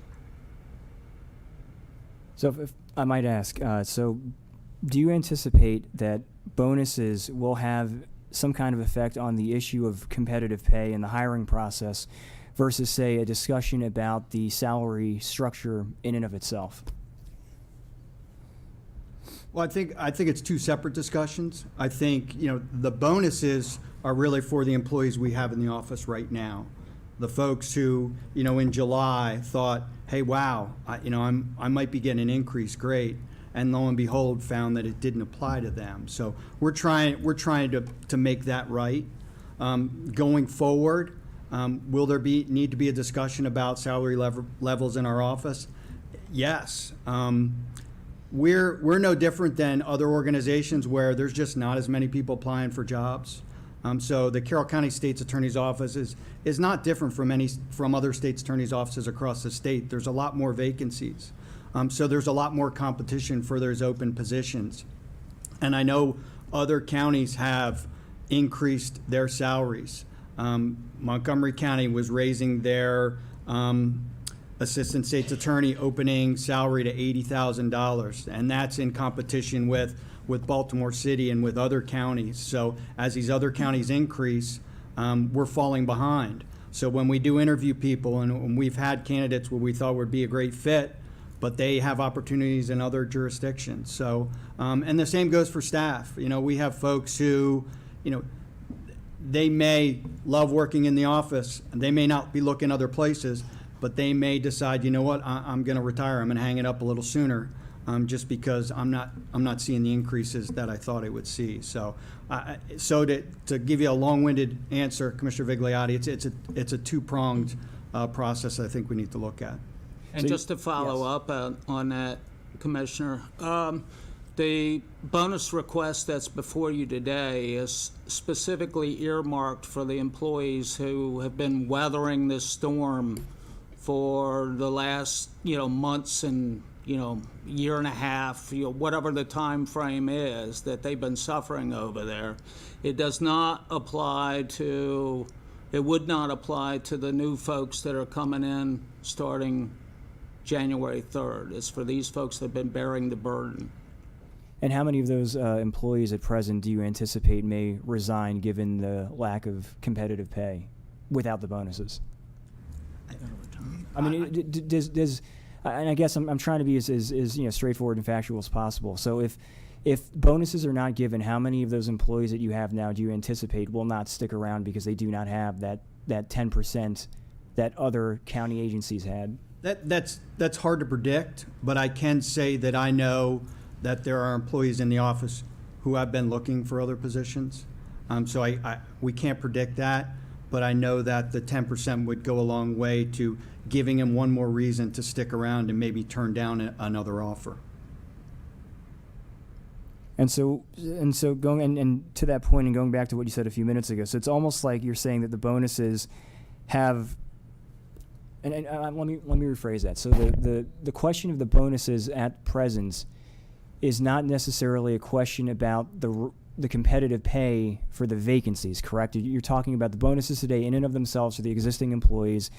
Speaker 6: So if I might ask, so do you anticipate that bonuses will have some kind of effect on the issue of competitive pay in the hiring process versus, say, a discussion about the salary structure in and of itself?
Speaker 10: Well, I think it's 2 separate discussions. I think, the bonuses are really for the employees we have in the office right now. The folks who, in July thought, hey, wow, I might be getting an increase, great. And lo and behold, found that it didn't apply to them. So we're trying to make that right. Going forward, will there need to be a discussion about salary levels in our office? Yes. We're no different than other organizations where there's just not as many people applying for jobs. So the Carroll County State's Attorney's Office is not different from other state's attorney's offices across the state. There's a lot more vacancies. So there's a lot more competition for those open positions. And I know other counties have increased their salaries. Montgomery County was raising their assistant state's attorney opening salary to $80,000, and that's in competition with Baltimore City and with other counties. So as these other counties increase, we're falling behind. So when we do interview people, and we've had candidates where we thought would be a great fit, but they have opportunities in other jurisdictions. So, and the same goes for staff. We have folks who, they may love working in the office, and they may not be looking other places, but they may decide, I'm going to retire. I'm going to hang it up a little sooner, just because I'm not seeing the increases that I thought I would see. So, to give you a long-winded answer, Commissioner Vigliotti, it's a 2-pronged process I think we need to look at.
Speaker 11: And just to follow up on that, Commissioner, the bonus request that's before you today is specifically earmarked for the employees who have been weathering this storm for the last, months and, year and a half, whatever the time frame is that they've been suffering over there. It does not apply to, it would not apply to the new folks that are coming in starting January 3rd. It's for these folks that have been bearing the burden.
Speaker 6: And how many of those employees at present do you anticipate may resign given the lack of competitive pay without the bonuses? I mean, does and I guess I'm trying to be as straightforward and factual as possible. So if bonuses are not given, how many of those employees that you have now do you anticipate will not stick around because they do not have that 10% that other county agencies had?
Speaker 10: That's hard to predict, but I can say that I know that there are employees in the office who have been looking for other positions. So we can't predict that, but I know that the 10% would go a long way to giving them one more reason to stick around and maybe turn down another offer.
Speaker 6: And so going and to that point and going back to what you said a few minutes ago, so it's almost like you're saying that the bonuses have. And let me rephrase that. So the question of the bonuses at present is not necessarily a question about the competitive pay for the vacancies, correct? You're talking about the bonuses today in and of themselves for the existing employees,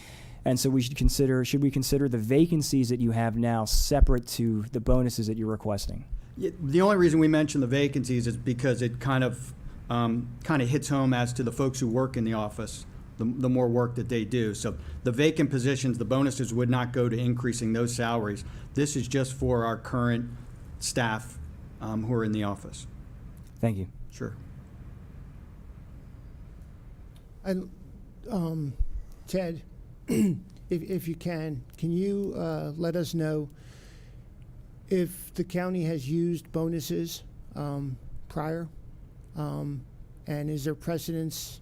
Speaker 6: and so should we consider the vacancies that you have now separate to the bonuses that you're requesting?
Speaker 10: Yeah, the only reason we mention the vacancies is because it kind of hits home as to the folks who work in the office. The more work that they do. So the vacant positions, the bonuses would not go to increasing those salaries. This is just for our current staff who are in the office.
Speaker 6: Thank you.
Speaker 10: Sure.
Speaker 1: And Ted, if you can you let us know If the county has used bonuses prior, and is there precedence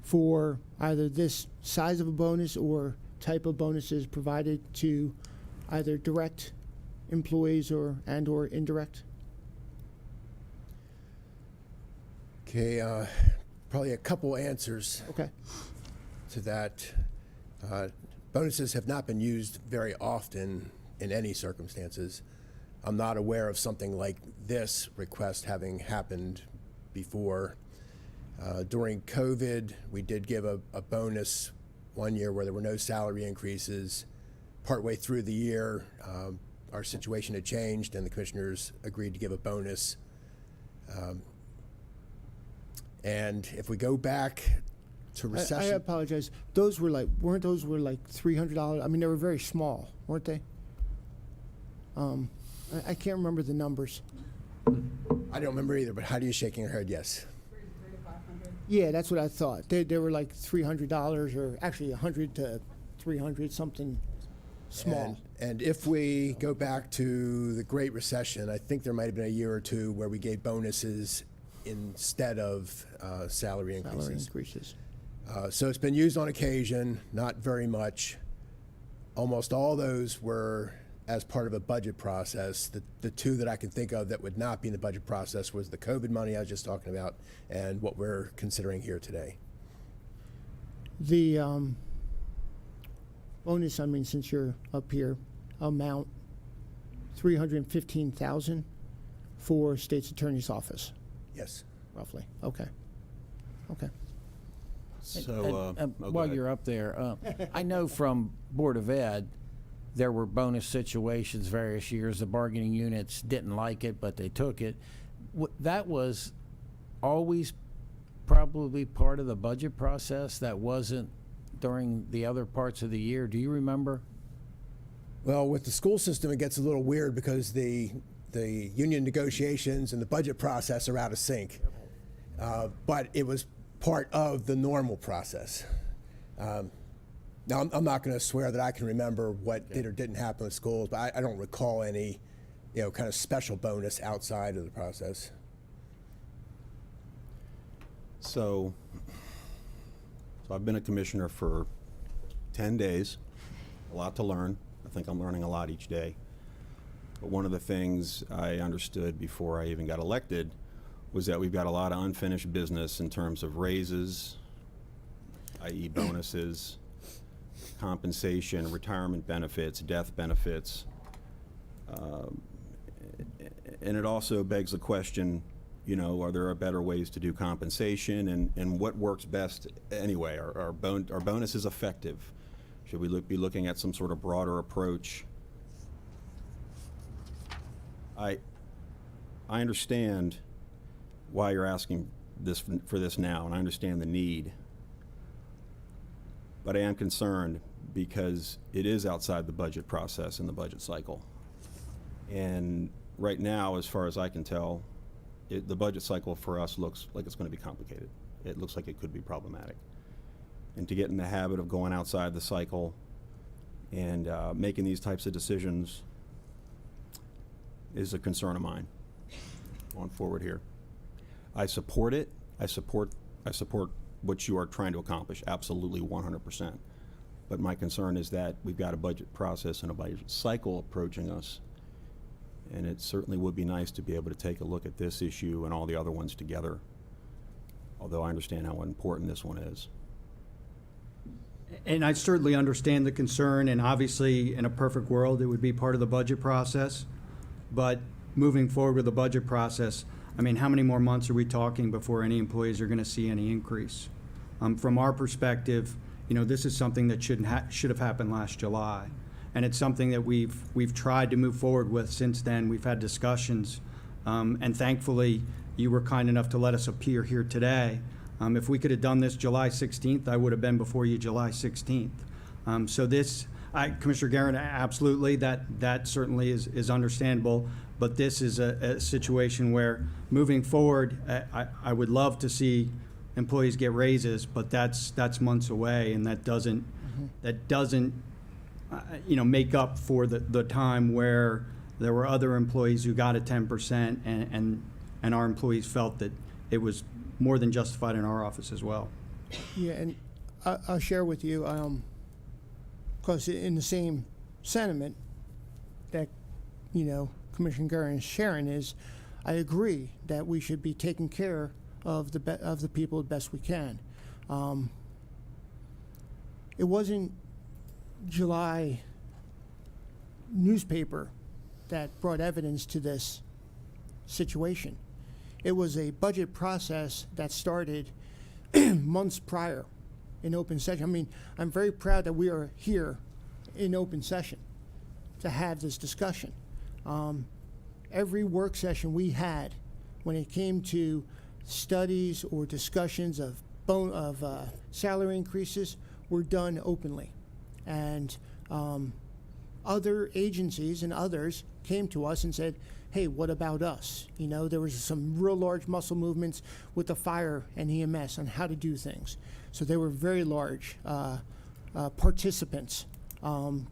Speaker 1: for either this size of a bonus or type of bonuses provided to either direct employees or indirect?
Speaker 15: Okay, probably a couple answers
Speaker 1: Okay.
Speaker 15: to that. Bonuses have not been used very often in any circumstances. I'm not aware of something like this request having happened before. During COVID, we did give a bonus one year where there were no salary increases. Partway through the year, our situation had changed and the commissioners agreed to give a bonus. And if we go back to
Speaker 1: I
Speaker 15: recession.
Speaker 1: apologize. Those were like, weren't those were like $300? I mean, they were very small, weren't they? I can't remember the numbers.
Speaker 15: I don't remember either, but Heidi is shaking her head yes.
Speaker 1: Yeah, that's what I thought. They were like $300 or actually 100 to 300, something small.
Speaker 15: And if we go back to the Great Recession, I think there might have been a year or two where we gave bonuses instead of salary increases.
Speaker 1: Salary increases.
Speaker 15: So it's been used on occasion, not very much. Almost all those were as part of a budget process. The two that I can think of that would not be in the budget process was the COVID money I was just talking about and what we're considering here today.
Speaker 1: The bonus, I mean, since you're up here, amount $315,000 for state's attorney's office,
Speaker 15: Yes.
Speaker 1: roughly. Okay. Okay.
Speaker 3: So, oh, go
Speaker 5: While
Speaker 3: ahead.
Speaker 5: you're up there, I know from Board of Ed, there were bonus situations various years. The bargaining units didn't like it, but they took it. That was always probably part of the budget process. That wasn't during the other parts of the year. Do you remember?
Speaker 15: Well, with the school system, it gets a little weird because the union negotiations and the budget process are out of sync. But it was part of the normal process. Now, I'm not going to swear that I can remember what did or didn't happen with schools, but I don't recall any, kind of special bonus outside of the process.
Speaker 3: So I've been a commissioner for 10 days, a lot to learn. I think I'm learning a lot each day. But one of the things I understood before I even got elected was that we've got a lot of unfinished business in terms of raises, i.e. bonuses, compensation, retirement benefits, death benefits. And it also begs the question, are there better ways to do compensation and what works best anyway? Are bonuses effective? Should we be looking at some sort of broader approach? I understand why you're asking for this now, and I understand the need. But I am concerned because it is outside the budget process and the budget cycle. And right now, as far as I can tell, the budget cycle for us looks like it's going to be complicated. It looks like it could be problematic. And to get in the habit of going outside the cycle and making these types of decisions is a concern of mine going forward here. I support it. I support what you are trying to accomplish, absolutely 100%. But my concern is that we've got a budget process and a budget cycle approaching us. And it certainly would be nice to be able to take a look at this issue and all the other ones together, although I understand how important this one is.
Speaker 10: And I certainly understand the concern, and obviously, in a perfect world, it would be part of the budget process. But moving forward with the budget process, I mean, how many more months are we talking before any employees are going to see any increase? From our perspective, this is something that should have happened last July. And it's something that we've tried to move forward with since then. We've had discussions, and thankfully, you were kind enough to let us appear here today. If we could have done this July 16th, I would have been before you July 16th. So this, Commissioner Guerin, absolutely, that certainly is understandable. But this is a situation where, moving forward, I would love to see employees get raises, but that's months away, and that doesn't make up for the time where There were other employees who got a 10%, and our employees felt that it was more than justified in our office as well.
Speaker 1: Yeah, and I'll share with you, because in the same sentiment that, Commissioner Guerin is sharing is, I agree that we should be taking care of the people the best we can. It wasn't July newspaper that brought evidence to this situation. It was a budget process that started months prior in open session. I mean, I'm very proud that we are here in open session to have this discussion. Every work session we had when it came to studies or discussions of salary increases were done openly. And other agencies and others came to us and said, hey, what about us? There was some real large muscle movements with the fire and EMS on how to do things. So they were very large participants. And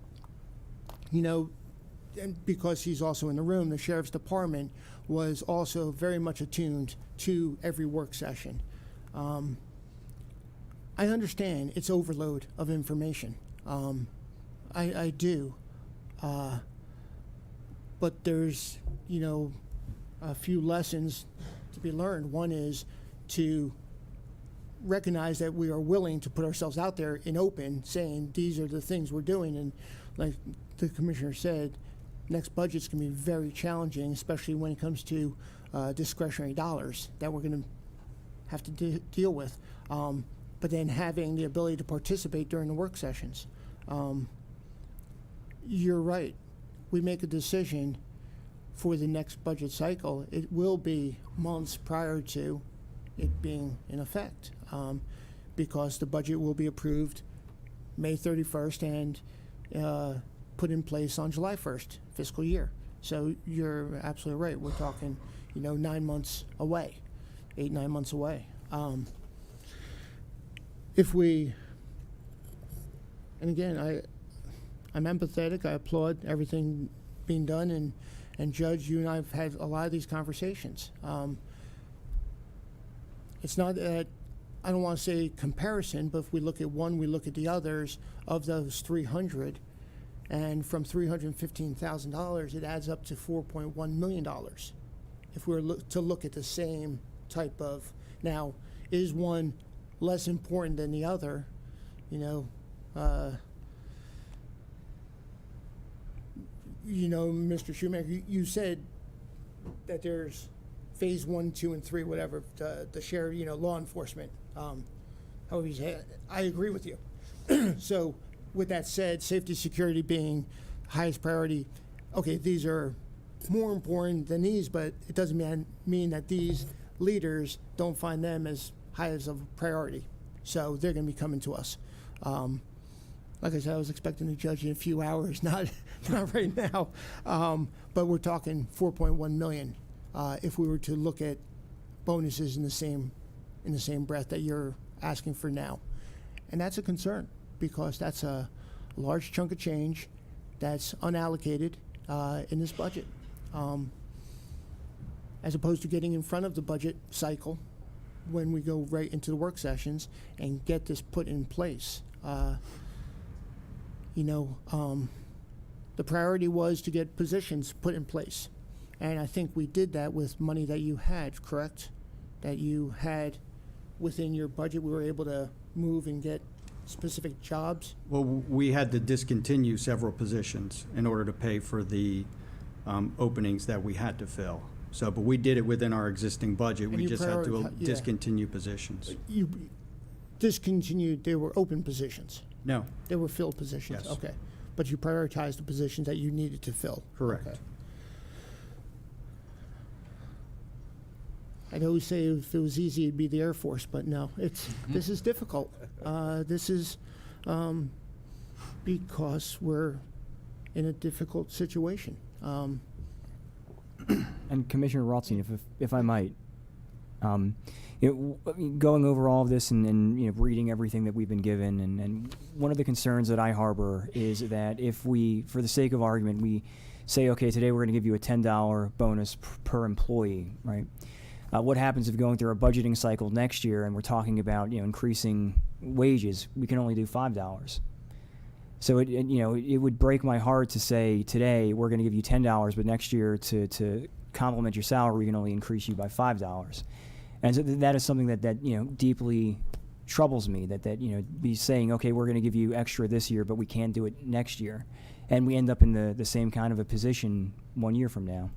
Speaker 1: because he's also in the room, the Sheriff's Department was also very much attuned to every work session. I understand it's overload of information. I do. But there's, a few lessons to be learned. One is to recognize that we are willing to put ourselves out there in open, saying these are the things we're doing. And like the Commissioner said, next budget's going to be very challenging, especially when it comes to discretionary dollars that we're going to have to deal with. But then having the ability to participate during the work sessions. You're right. We make a decision for the next budget cycle. It will be months prior to it being in effect, because the budget will be approved May 31st and put in place on July 1st fiscal year. So you're absolutely right. We're talking, 9 months away, 8-9 months away. And again, I'm empathetic. I applaud everything being done, and Judge, you and I have had a lot of these conversations. It's not that, I don't want to say comparison, but if we look at one, we look at the others of those 300, and from $315,000, it adds up to $4.1 million. If we were to look at the same type of, now, is one less important than the other? Mr. Shoemaker, you said that there's phase 1, 2, and 3, whatever, the share, law enforcement. However you say it, I agree with you. So with that said, safety, security being highest priority, okay, these are more important than these, but it doesn't mean that these leaders don't find them as high as a priority. So they're going to be coming to us. Like I said, I was expecting the judge in a few hours, not right now. But we're talking 4.1 million if we were to look at bonuses in the same breath that you're asking for now, and that's a concern because that's a large chunk of change that's unallocated in this budget, as opposed to getting in front of the budget cycle when we go right into the work sessions and get this put in place. The priority was to get positions put in place. And I think we did that with money that you had, correct? That you had within your budget. We were able to move and get specific jobs.
Speaker 10: Well, we had to discontinue several positions in order to pay for the openings that we had to fill. So, but we did it within our existing budget.
Speaker 1: And
Speaker 10: We
Speaker 1: you
Speaker 10: just had to
Speaker 1: prioritize-
Speaker 10: discontinue positions.
Speaker 1: You discontinued, they were open positions.
Speaker 10: No,
Speaker 1: They were filled positions.
Speaker 10: Yes.
Speaker 1: Okay. But you prioritized the positions that you needed to fill.
Speaker 10: correct.
Speaker 1: Okay. I'd always say if it was easy, it'd be the Air Force, but no, this is difficult. This is because we're in a difficult situation.
Speaker 6: And Commissioner Rothstein, if I might, going over all of this and reading everything that we've been given, and one of the concerns that I harbor is that if we, for the sake of argument, we say, okay, today we're going to give you a $10 bonus per employee, right? What happens if going through a budgeting cycle next year and we're talking about, increasing wages? We can only do $5. So it would break my heart to say today we're going to give you $10, but next year to complement your salary we can only increase you by $5. And so that is something that deeply troubles me. That be saying, okay, we're going to give you extra this year, but we can't do it next year, and we end up in the same kind of a position 1 year from now.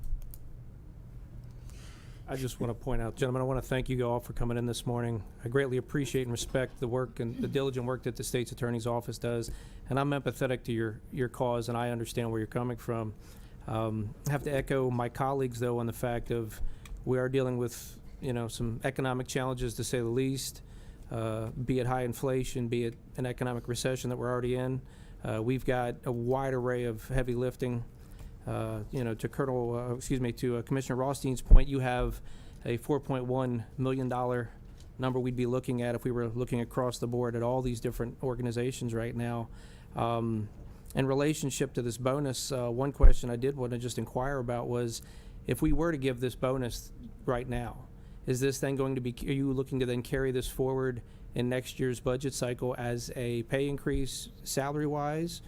Speaker 4: I just want to point out, gentlemen, I want to thank you all for coming in this morning. I greatly appreciate and respect the work and the diligent work that the State's Attorney's Office does, and I'm empathetic to your cause, and I understand where you're coming from. I have to echo my colleagues, though, on the fact of we are dealing with, some economic challenges, to say the least, be it high inflation, be it an economic recession that we're already in. We've got a wide array of heavy lifting. To Commissioner Rothstein's point, you have a $4.1 million number we'd be looking at if we were looking across the board at all these different organizations right now. In relationship to this bonus, one question I did want to just inquire about was, if we were to give this bonus right now, is this then going to be, are you looking to then carry this forward in next year's budget cycle as a pay increase salary-wise,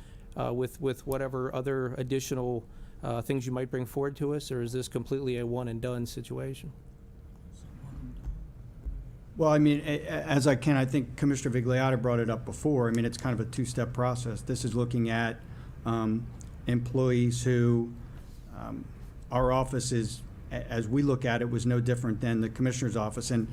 Speaker 4: with whatever other additional things you might bring forward to us, or is this completely a one-and-done situation?
Speaker 10: Well, I think Commissioner Vigliotti brought it up before. It's kind of a two-step process. This is looking at employees who our office is, as we look at it, was no different than the Commissioner's office. And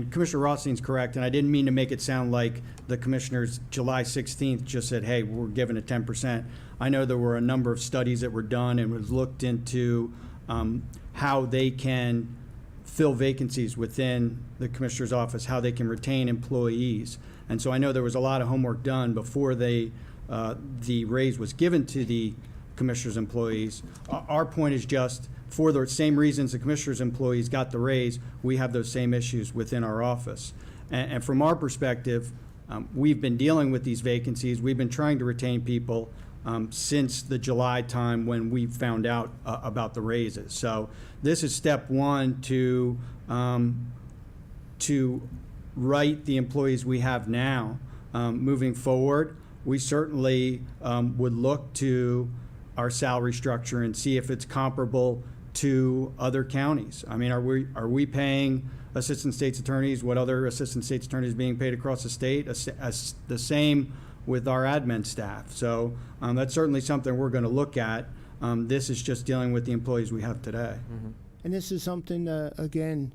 Speaker 10: Commissioner Rothstein's correct, and I didn't mean to make it sound like the Commissioners July 16th just said, hey, we're giving it 10%. I know there were a number of studies that were done and was looked into how they can fill vacancies within the Commissioner's office, how they can retain employees. And so I know there was a lot of homework done before the raise was given to the Commissioner's employees. Our point is just, for the same reasons the Commissioner's employees got the raise, we have those same issues within our office. And from our perspective, we've been dealing with these vacancies. We've been trying to retain people since the July time when we found out about the raises. So this is step one to right the employees we have now. Moving forward, we certainly would look to our salary structure and see if it's comparable to other counties. Are we paying assistant state's attorneys what other assistant state's attorneys are being paid across the state? The same with our admin staff. So that's certainly something we're going to look at. This is just dealing with the employees we have today.
Speaker 4: Mm-hmm.
Speaker 1: And this is something, again,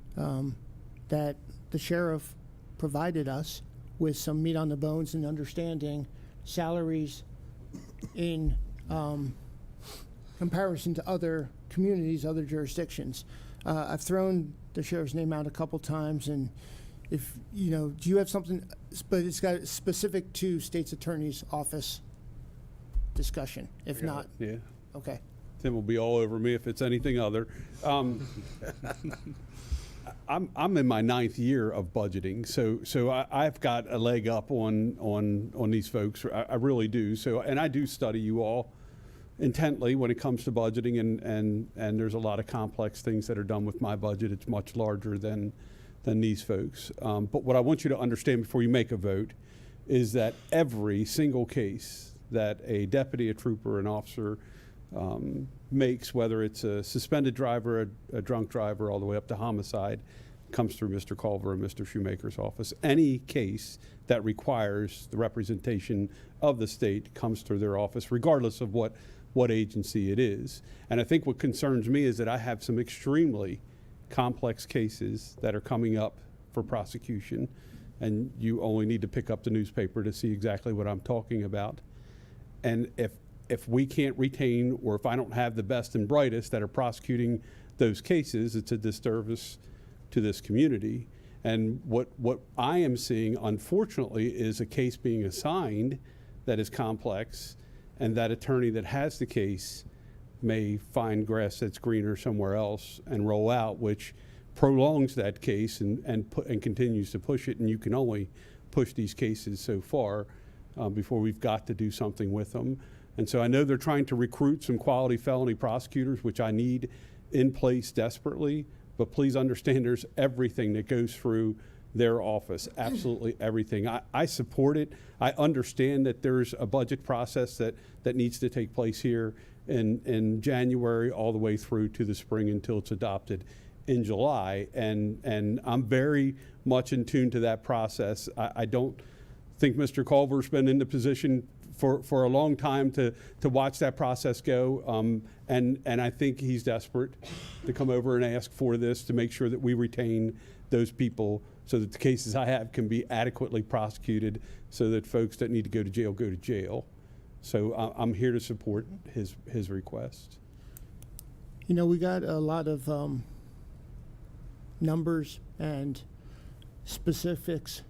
Speaker 1: that the sheriff provided us with some meat on the bones and understanding salaries in comparison to other communities, other jurisdictions. I've thrown the sheriff's name out a couple times, and if, do you have something, but it's got specific to state's attorney's office discussion? If not,
Speaker 16: yeah.
Speaker 1: Okay.
Speaker 16: Tim will be all over me if it's anything other. I'm in my 9th year of budgeting, so I've got a leg up on these folks. I really do. So, and I do study you all intently when it comes to budgeting, and there's a lot of complex things that are done with my budget. It's much larger than these folks. But what I want you to understand before you make a vote is that every single case that a deputy, a trooper, an officer makes, whether it's a suspended driver, a drunk driver, all the way up to homicide, comes through Mr. Culver and Mr. Shoemaker's office. Any case that requires the representation of the state comes through their office, regardless of what agency it is. And I think what concerns me is that I have some extremely complex cases that are coming up for prosecution, and you only need to pick up the newspaper to see exactly what I'm talking about. And if we can't retain, or if I don't have the best and brightest that are prosecuting those cases, it's a disservice to this community. And what I am seeing, unfortunately, is a case being assigned that is complex, and that attorney that has the case may find grass that's greener somewhere else and roll out, which prolongs that case and continues to push it. And you can only push these cases so far before we've got to do something with them. And so I know they're trying to recruit some quality felony prosecutors, which I need in place desperately. But please understand there's everything that goes through their office, absolutely everything. I support it. I understand that there's a budget process that needs to take place here in January all the way through to the spring until it's adopted in July. And I'm very much in tune to that process. I don't think Mr. Culver's been in the position for a long time to watch that process go. And I think he's desperate to come over and ask for this to make sure that we retain those people so that the cases I have can be adequately prosecuted so that folks that need to go to jail go to jail. So I'm here to support his request.
Speaker 1: You know, we got a lot of numbers and specificity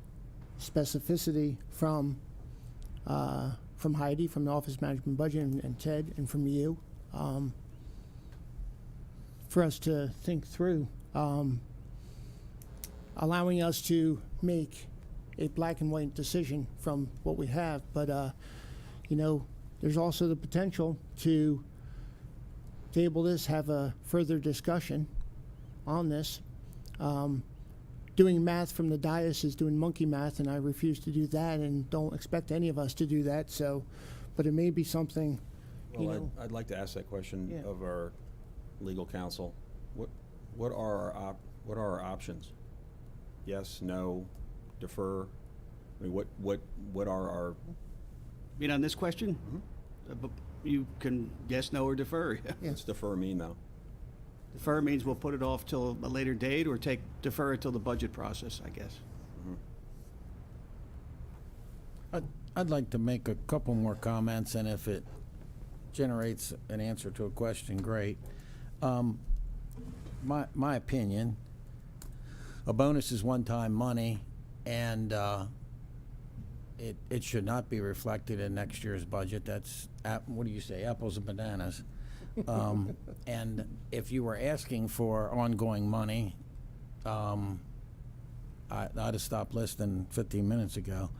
Speaker 1: from Heidi, from the Office of Management Budget, and Ted, and from you, for us to think through, allowing us to make a black and white decision from what we have. But, you know, there's also the potential to table this, have a further discussion on this. Doing math from the dais is doing monkey math, and I refuse to do that, and don't expect any of us to do that. So, but it may be something, you
Speaker 3: Well,
Speaker 1: know.
Speaker 3: I'd like to ask that question
Speaker 1: Yeah.
Speaker 3: of our legal counsel. What are our options? Yes, no, defer? I mean, what are our?
Speaker 14: You mean on this question? But you can yes, no, or defer.
Speaker 3: What's defer mean though?
Speaker 14: Defer means we'll put it off till a later date, or defer it till the budget process, I guess.
Speaker 5: I'd like to make a couple more comments, and if it generates an answer to a question, great. My opinion, a bonus is one-time money, and it should not be reflected in next year's budget. That's, what do you say, apples and bananas? And if you were asking for ongoing money, I'd have stopped listening 15 minutes ago.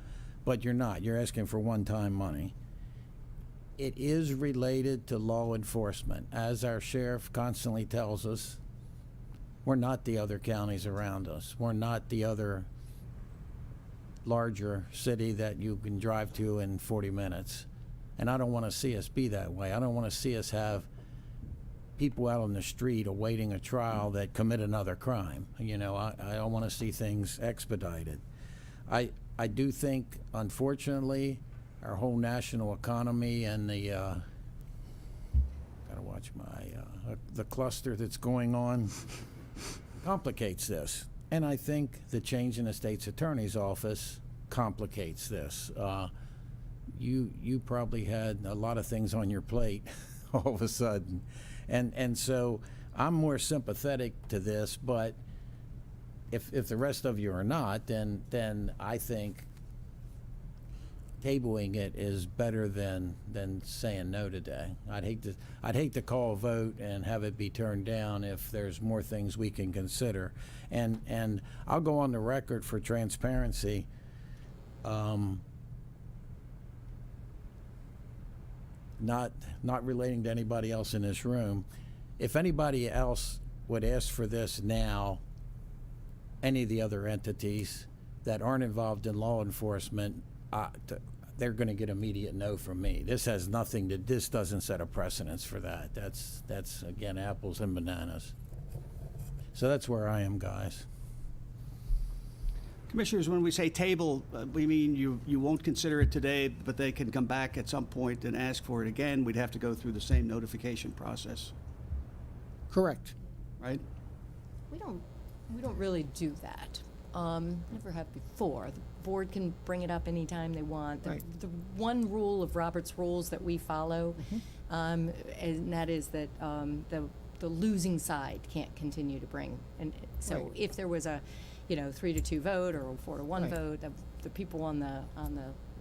Speaker 5: But you're not. You're asking for one-time money. It is related to law enforcement. As our sheriff constantly tells us, we're not the other counties around us. We're not the other larger city that you can drive to in 40 minutes. And I don't want to see us be that way. I don't want to see us have people out on the street awaiting a trial that commit another crime. You know, I don't want to see things expedited. I do think, unfortunately, our whole national economy and the gotta watch the cluster that's going on complicates this. And I think the change in the state's attorney's office complicates this. You probably had a lot of things on your plate all of a sudden. And so I'm more sympathetic to this, but if the rest of you are not, then I think tabling it is better than saying no today. I'd hate to call a vote and have it be turned down if there's more things we can consider. And I'll go on the record for transparency. Not relating to anybody else in this room. If anybody else would ask for this now, any of the other entities that aren't involved in law enforcement, they're going to get immediate no from me. This has nothing to. This doesn't set a precedence for that. That's again apples and bananas. So that's where I am, guys.
Speaker 14: Commissioners, when we say table, we mean you won't consider it today, but they can come back at some point and ask for it again. We'd have to go through the same notification process,
Speaker 1: Correct.
Speaker 14: right?
Speaker 13: We don't really do that. Never have before. The board can bring it up anytime they want. The one rule of Robert's rules that we follow, and that is that the losing side can't continue to bring. And so
Speaker 1: Right.
Speaker 13: if there was a 3-2 vote or a 4-1
Speaker 1: Right.
Speaker 13: vote, the people on the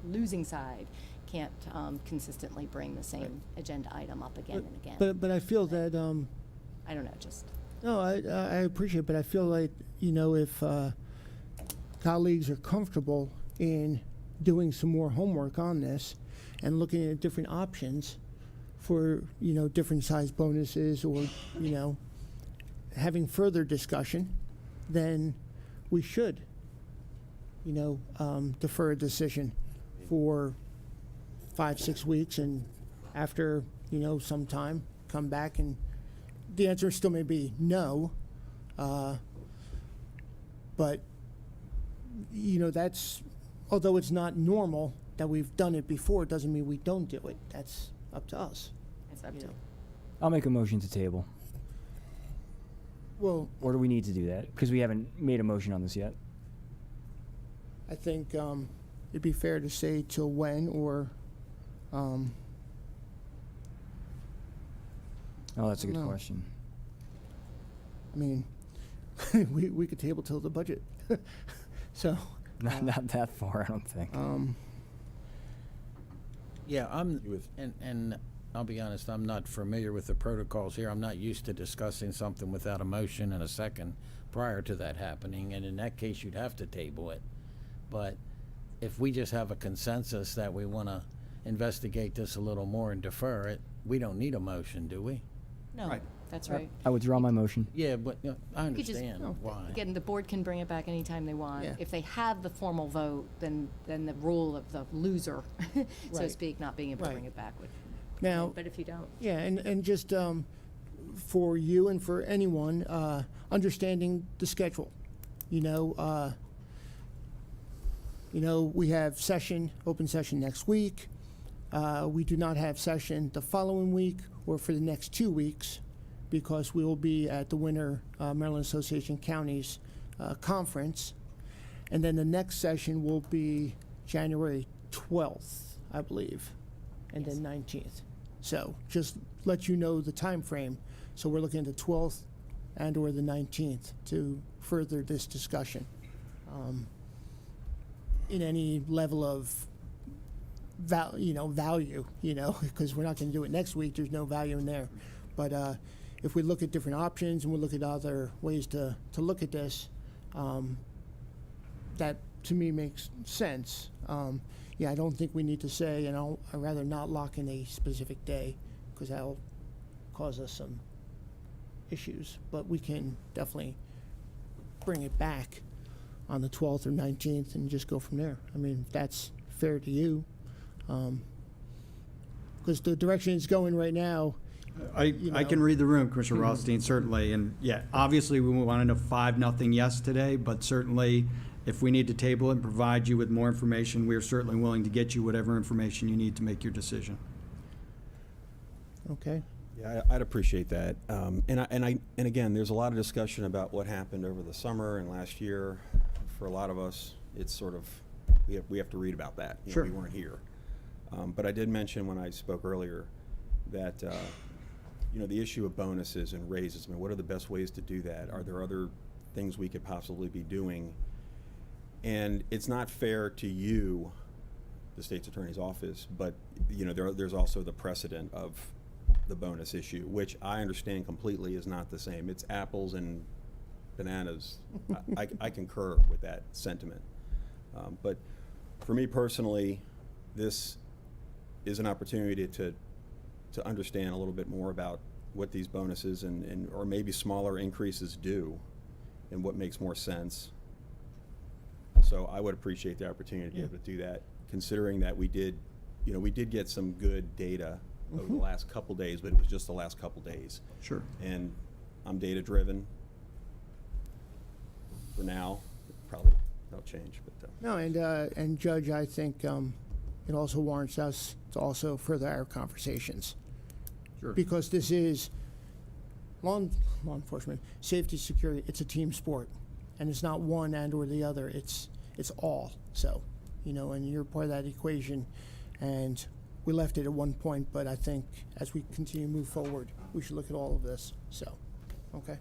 Speaker 13: losing side can't consistently bring the same agenda item up again and again.
Speaker 1: But I feel that
Speaker 13: I don't know, just.
Speaker 1: no, I appreciate it, but I feel like, if colleagues are comfortable in doing some more homework on this and looking at different options for, different size bonuses or, having further discussion, then we should, defer a decision for 5-6 weeks, and after, some time, come back, and the answer still may be no. But, that's, although it's not normal that we've done it before, it doesn't mean we don't do it. That's up to us.
Speaker 13: It's up to.
Speaker 6: I'll make a motion to table.
Speaker 1: Well,
Speaker 6: Or do we need to do that? Because we haven't made a motion on this yet.
Speaker 1: I think it'd be fair to say till when, or,
Speaker 6: Oh, that's a good
Speaker 1: No.
Speaker 6: question.
Speaker 1: I mean, we could table till the budget. So,
Speaker 6: Not that far, I don't think.
Speaker 5: Yeah, and I'll be honest, I'm not familiar with the protocols here. I'm not used to discussing something without a motion and a second prior to that happening, and in that case, you'd have to table it. But if we just have a consensus that we want to investigate this a little more and defer it, we don't need a motion, do we?
Speaker 13: No,
Speaker 10: Right.
Speaker 13: that's right.
Speaker 6: I withdraw my motion.
Speaker 5: Yeah, but I
Speaker 13: You could just-
Speaker 5: understand why.
Speaker 13: Again, the board can bring it back anytime they want.
Speaker 1: Yeah.
Speaker 13: If they have the formal vote, then the rule of the loser, so to
Speaker 1: Right.
Speaker 13: speak, not being able to
Speaker 1: Right.
Speaker 13: bring it back would.
Speaker 1: now,
Speaker 13: But if you don't.
Speaker 1: yeah, and just for you and for anyone, understanding the schedule. We have open session next week. We do not have session the following week or for the next 2 weeks, because we will be at the Winter Maryland Association Counties Conference. And then the next session will be January 12th, I believe, and then 19th. So just let you know the time frame. So we're looking at the 12th and or the 19th to further this discussion in any level of value, because we're not going to do it next week. There's no value in there. But if we look at different options and we look at other ways to look at this, that to me makes sense. I don't think we need to say, I'd rather not lock in a specific day, because that'll cause us some issues. But we can definitely bring it back on the 12th or 19th and just go from there. I mean, if that's fair to you. Because the direction it's going right now,
Speaker 10: I can read the room, Commissioner Rothstein, certainly, and yeah, obviously, we wanted a 5-0 yes today, but certainly, if we need to table it and provide you with more information, we are certainly willing to get you whatever information you need to make your decision.
Speaker 1: okay?
Speaker 3: Yeah, I'd appreciate that. And again, there's a lot of discussion about what happened over the summer and last year. For a lot of us, it's sort of, we have to read about that.
Speaker 10: Sure.
Speaker 3: We weren't here. But I did mention when I spoke earlier that, the issue of bonuses and raises, what are the best ways to do that? Are there other things we could possibly be doing? And it's not fair to you, the state's attorney's office, but, there's also the precedent of the bonus issue, which I understand completely is not the same. It's apples and bananas. I concur with that sentiment. But for me personally, this is an opportunity to understand a little bit more about what these bonuses and or maybe smaller increases do and what makes more sense. So I would appreciate the opportunity to be able to do that, considering that we did get some good data over the last couple days, but it was just the last couple days.
Speaker 10: Sure.
Speaker 3: And I'm data driven for now. Probably that'll change, but
Speaker 1: No, and Judge, I think it also warrants us to also further our conversations.
Speaker 10: Sure.
Speaker 1: Because this is law enforcement, safety, security, it's a team sport. And it's not one and or the other, it's all. So, and you're part of that equation. And we left it at one point, but I think as we continue to move forward, we should look at all of this. So, okay.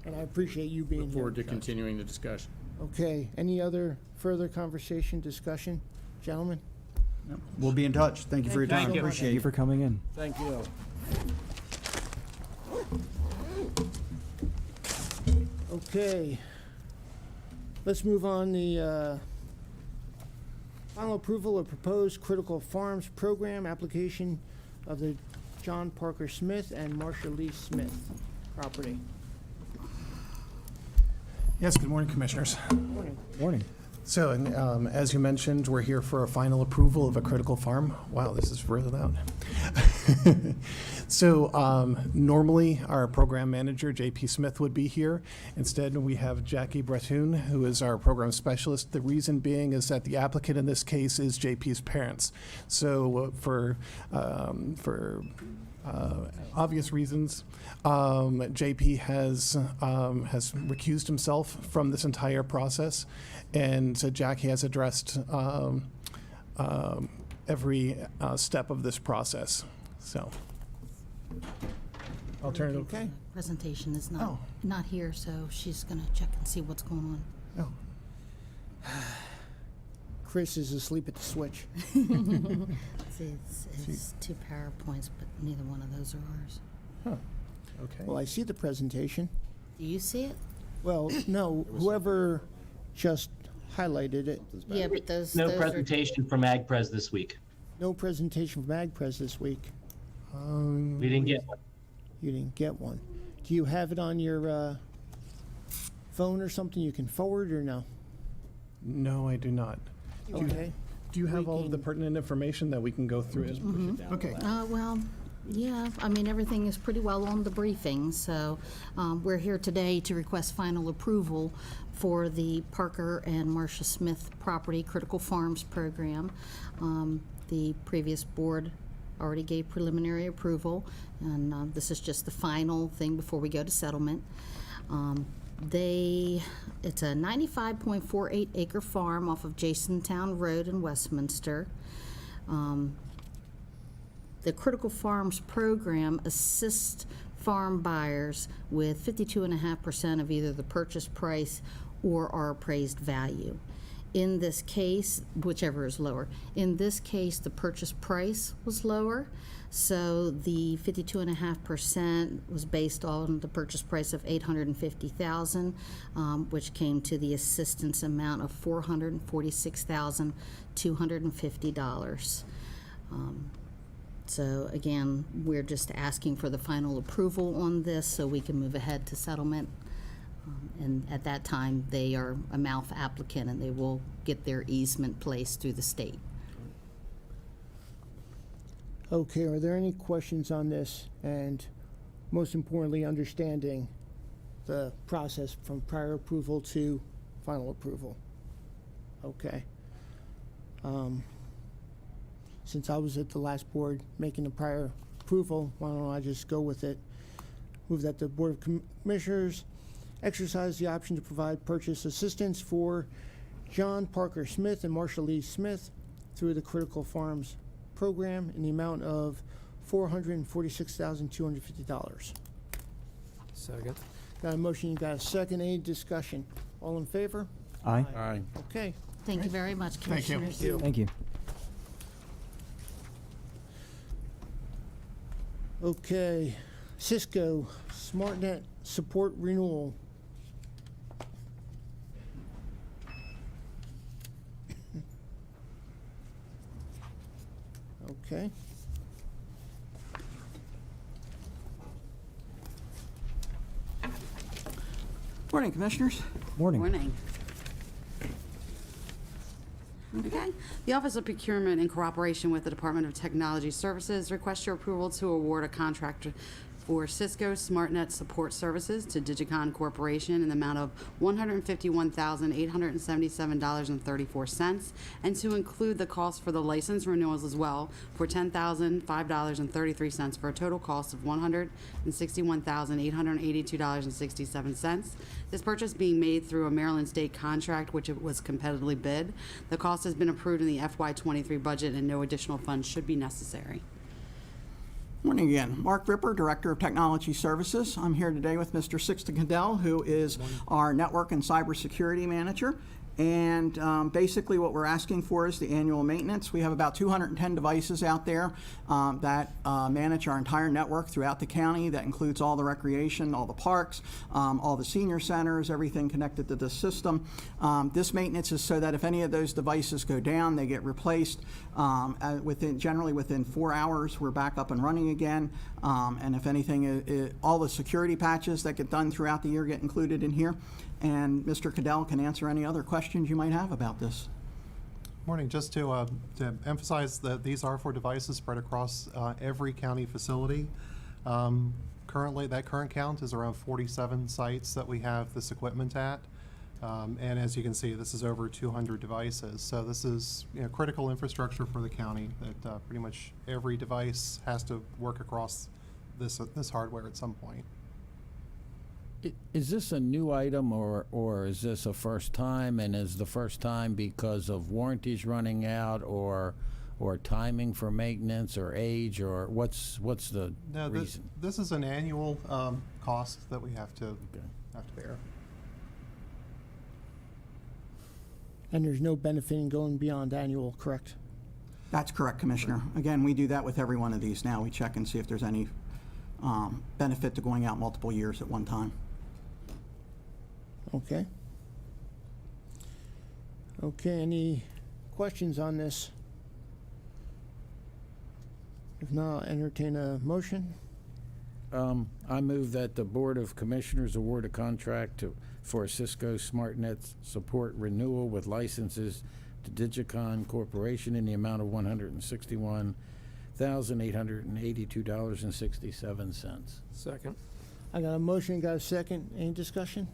Speaker 1: And I appreciate you being here.
Speaker 12: Look forward to
Speaker 1: Judge.
Speaker 12: continuing the discussion.
Speaker 1: Okay, any other further conversation, discussion? Gentlemen?
Speaker 10: We'll be in touch. Thank you for your time.
Speaker 6: Thank
Speaker 10: Appreciate
Speaker 6: you
Speaker 10: it.
Speaker 6: for coming in.
Speaker 5: Thank you.
Speaker 1: Okay. Let's move on the Final approval of proposed Critical Farms Program application of the John Parker Smith and Marsha Lee Smith property.
Speaker 17: Yes, good morning, Commissioners.
Speaker 1: Morning.
Speaker 6: Morning.
Speaker 17: So, as you mentioned, we're here for a final approval of a critical farm. Wow, this is really loud. So, normally our program manager, JP Smith, would be here. Instead, we have Jackie Bretoon, who is our program specialist. The reason being is that the applicant in this case is JP's parents. So, for obvious reasons, JP has recused himself from this entire process, and so Jackie has addressed every step of this process. So I'll turn it over.
Speaker 1: Okay.
Speaker 18: Presentation is
Speaker 1: Oh.
Speaker 18: not here, so she's gonna check and see what's going on.
Speaker 1: Oh. Chris is asleep at the switch.
Speaker 18: It's two PowerPoints, but neither one of those are ours.
Speaker 17: Huh. Okay.
Speaker 1: Well, I see the presentation.
Speaker 18: Do you see it?
Speaker 1: Well, no, whoever just highlighted it.
Speaker 18: Yeah, but those.
Speaker 19: No
Speaker 18: those
Speaker 19: presentation from AgPres this week.
Speaker 1: No presentation from AgPres this week.
Speaker 19: We didn't get one.
Speaker 1: You didn't get one. Do you have it on your phone or something you can forward or no?
Speaker 17: No, I do not.
Speaker 1: Okay.
Speaker 17: Do you have
Speaker 1: We
Speaker 17: all of the
Speaker 1: can-
Speaker 17: pertinent information that we can go through? Okay.
Speaker 18: Well, yeah, I mean, everything is pretty well on the briefing, so we're here today to request final approval for the Parker and Marsha Smith Property Critical Farms Program. The previous board already gave preliminary approval, and this is just the final thing before we go to settlement. It's a 95.48 acre farm off of Jasontown Road in Westminster. The Critical Farms Program assists farm buyers with 52.5% of either the purchase price or our appraised value. In this case, whichever is lower. In this case, the purchase price was lower, so the 52.5% was based on the purchase price of $850,000, which came to the assistance amount of $446,250. So again, we're just asking for the final approval on this so we can move ahead to settlement. And at that time, they are a mouth applicant and they will get their easement placed through the state.
Speaker 1: Okay, are there any questions on this? And most importantly, understanding the process from prior approval to final approval? Okay. Since I was at the last board making the prior approval, why don't I just go with it? Move that the Board of Commissioners exercise the option to provide purchase assistance for John Parker Smith and Marsha Lee Smith through the Critical Farms Program in the amount of $446,250.
Speaker 4: Second.
Speaker 1: Got a motion, got a second, any discussion? All in favor?
Speaker 6: Aye.
Speaker 17: Aye.
Speaker 1: Okay.
Speaker 18: Thank you very much,
Speaker 17: Thank you.
Speaker 18: Commissioners.
Speaker 6: Thank you.
Speaker 1: Okay, Cisco SmartNet support renewal. Okay.
Speaker 20: Morning, Commissioners.
Speaker 6: Morning.
Speaker 20: Morning. Okay. The Office of Procurement, in cooperation with the Department of Technology Services, requests your approval to award a contract for Cisco SmartNet support services to Digicon Corporation in the amount of $151,877.34, and to include the cost for the license renewals as well for $10,005.33 for a total cost of $161,882.67. This purchase being made through a Maryland state contract, which it was competitively bid. The cost has been approved in the FY23 budget, and no additional funds should be necessary.
Speaker 21: Morning again. Mark Ripper, Director of Technology Services. I'm here today with Mr. Sixton Cadell, who is our Network and Cybersecurity Manager. And basically what we're asking for is the annual maintenance. We have about 210 devices out there that manage our entire network throughout the county. That includes all the recreation, all the parks, all the senior centers, everything connected to this system. This maintenance is so that if any of those devices go down, they get replaced. Generally within 4 hours, we're back up and running again. And if anything, all the security patches that get done throughout the year get included in here. And Mr. Cadell can answer any other questions you might have about this.
Speaker 17: Morning. Just to emphasize that these are for devices spread across every county facility. Currently, that current count is around 47 sites that we have this equipment at. And as you can see, this is over 200 devices. So this is critical infrastructure for the county that pretty much every device has to work across this hardware at some point.
Speaker 5: Is this a new item or is this a first time? And is the first time because of warranties running out or timing for maintenance or age, or what's the reason?
Speaker 17: This is an annual cost that we have to bear.
Speaker 1: And there's no benefit in going beyond annual, correct?
Speaker 21: That's correct, Commissioner. Again, we do that with every one of these now. We check and see if there's any benefit to going out multiple years at one time.
Speaker 1: Okay. Okay, any questions on this? If not, I'll entertain a motion.
Speaker 5: I move that the Board of Commissioners award a contract for Cisco SmartNet support renewal with licenses to Digicon Corporation in the amount of $161,882.67.
Speaker 4: Second.
Speaker 1: I got a motion, got a second. Any discussion?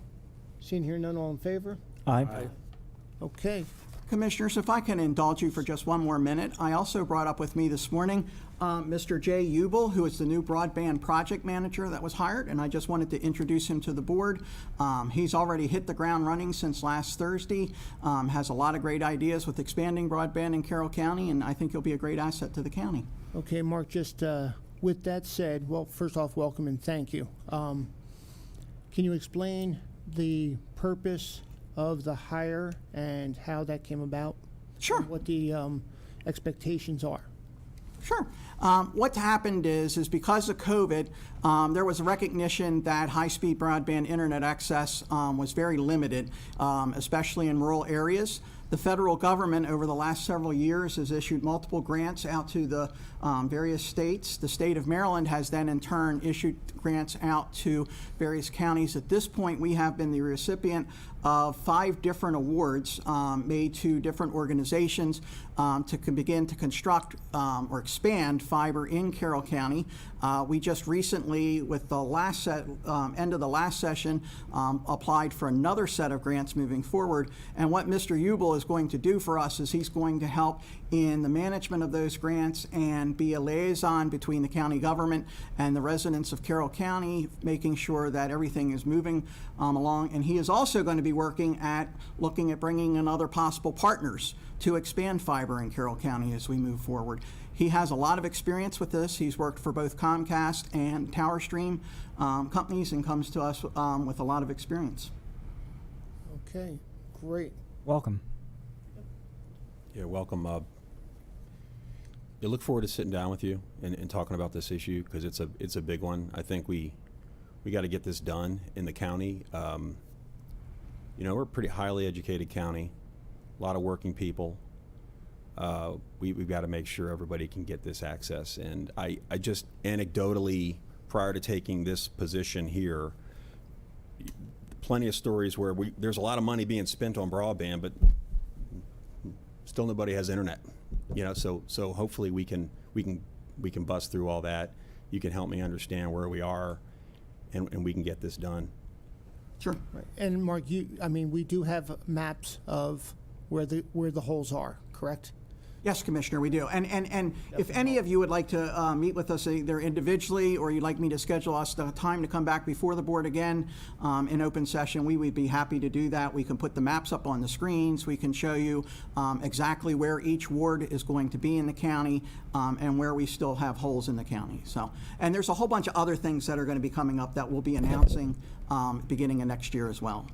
Speaker 1: Seeing here none, all in favor?
Speaker 6: Aye.
Speaker 1: Okay.
Speaker 21: Commissioners, if I can indulge you for just one more minute, I also brought up with me this morning Mr. Jay Ubel, who is the new broadband project manager that was hired, and I just wanted to introduce him to the board. He's already hit the ground running since last Thursday, has a lot of great ideas with expanding broadband in Carroll County, and I think he'll be a great asset to the county.
Speaker 1: Okay, Mark, just with that said, well, first off, welcome and thank you. Can you explain the purpose of the hire and how that came about?
Speaker 21: Sure.
Speaker 1: What the expectations are?
Speaker 21: Sure. What happened is because of COVID, there was a recognition that high-speed broadband internet access was very limited, especially in rural areas. The federal government over the last several years has issued multiple grants out to the various states. The state of Maryland has then in turn issued grants out to various counties. At this point, we have been the recipient of 5 different awards made to different organizations to begin to construct or expand fiber in Carroll County. We just recently, with the last end of the last session, applied for another set of grants moving forward. And what Mr. Ubel is going to do for us is he's going to help in the management of those grants and be a liaison between the county government and the residents of Carroll County, making sure that everything is moving along. And he is also going to be looking at bringing in other possible partners to expand fiber in Carroll County as we move forward. He has a lot of experience with this. He's worked for both Comcast and TowerStream companies and comes to us with a lot of experience.
Speaker 1: Okay, great.
Speaker 6: Welcome.
Speaker 3: Yeah, welcome. I look forward to sitting down with you and talking about this issue because it's a big one. I think we got to get this done in the county. We're a pretty highly educated county, a lot of working people. We've got to make sure everybody can get this access. And I just anecdotally, prior to taking this position here, plenty of stories where there's a lot of money being spent on broadband, but still nobody has internet. So hopefully we can bust through all that. You can help me understand where we are, and we can get this done.
Speaker 21: Sure.
Speaker 1: Right. And Mark, we do have maps of where the holes are, correct?
Speaker 21: Yes, Commissioner, we do. And if any of you would like to meet with us either individually or you'd like me to schedule us the time to come back before the board again in open session, we would be happy to do that. We can put the maps up on the screens. We can show you exactly where each ward is going to be in the county and where we still have holes in the county. And there's a whole bunch of other things that are going to be coming up that we'll be announcing beginning of next year as well.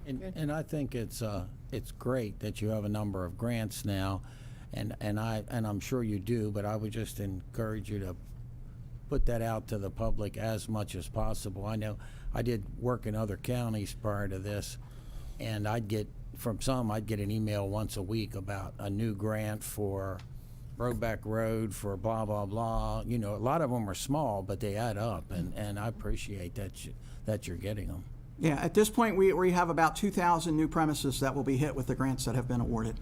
Speaker 5: And I think it's great that you have a number of grants now, and I'm sure you do, but I would just encourage you to put that out to the public as much as possible. I know I did work in other counties prior to this, and I'd get an email once a week about a new grant for Brobeck Road for blah, blah, blah. You know, a lot of them are small, but they add up, and I appreciate that you're getting them.
Speaker 21: Yeah, at this point, we have about 2,000 new premises that will be hit with the grants that have been awarded.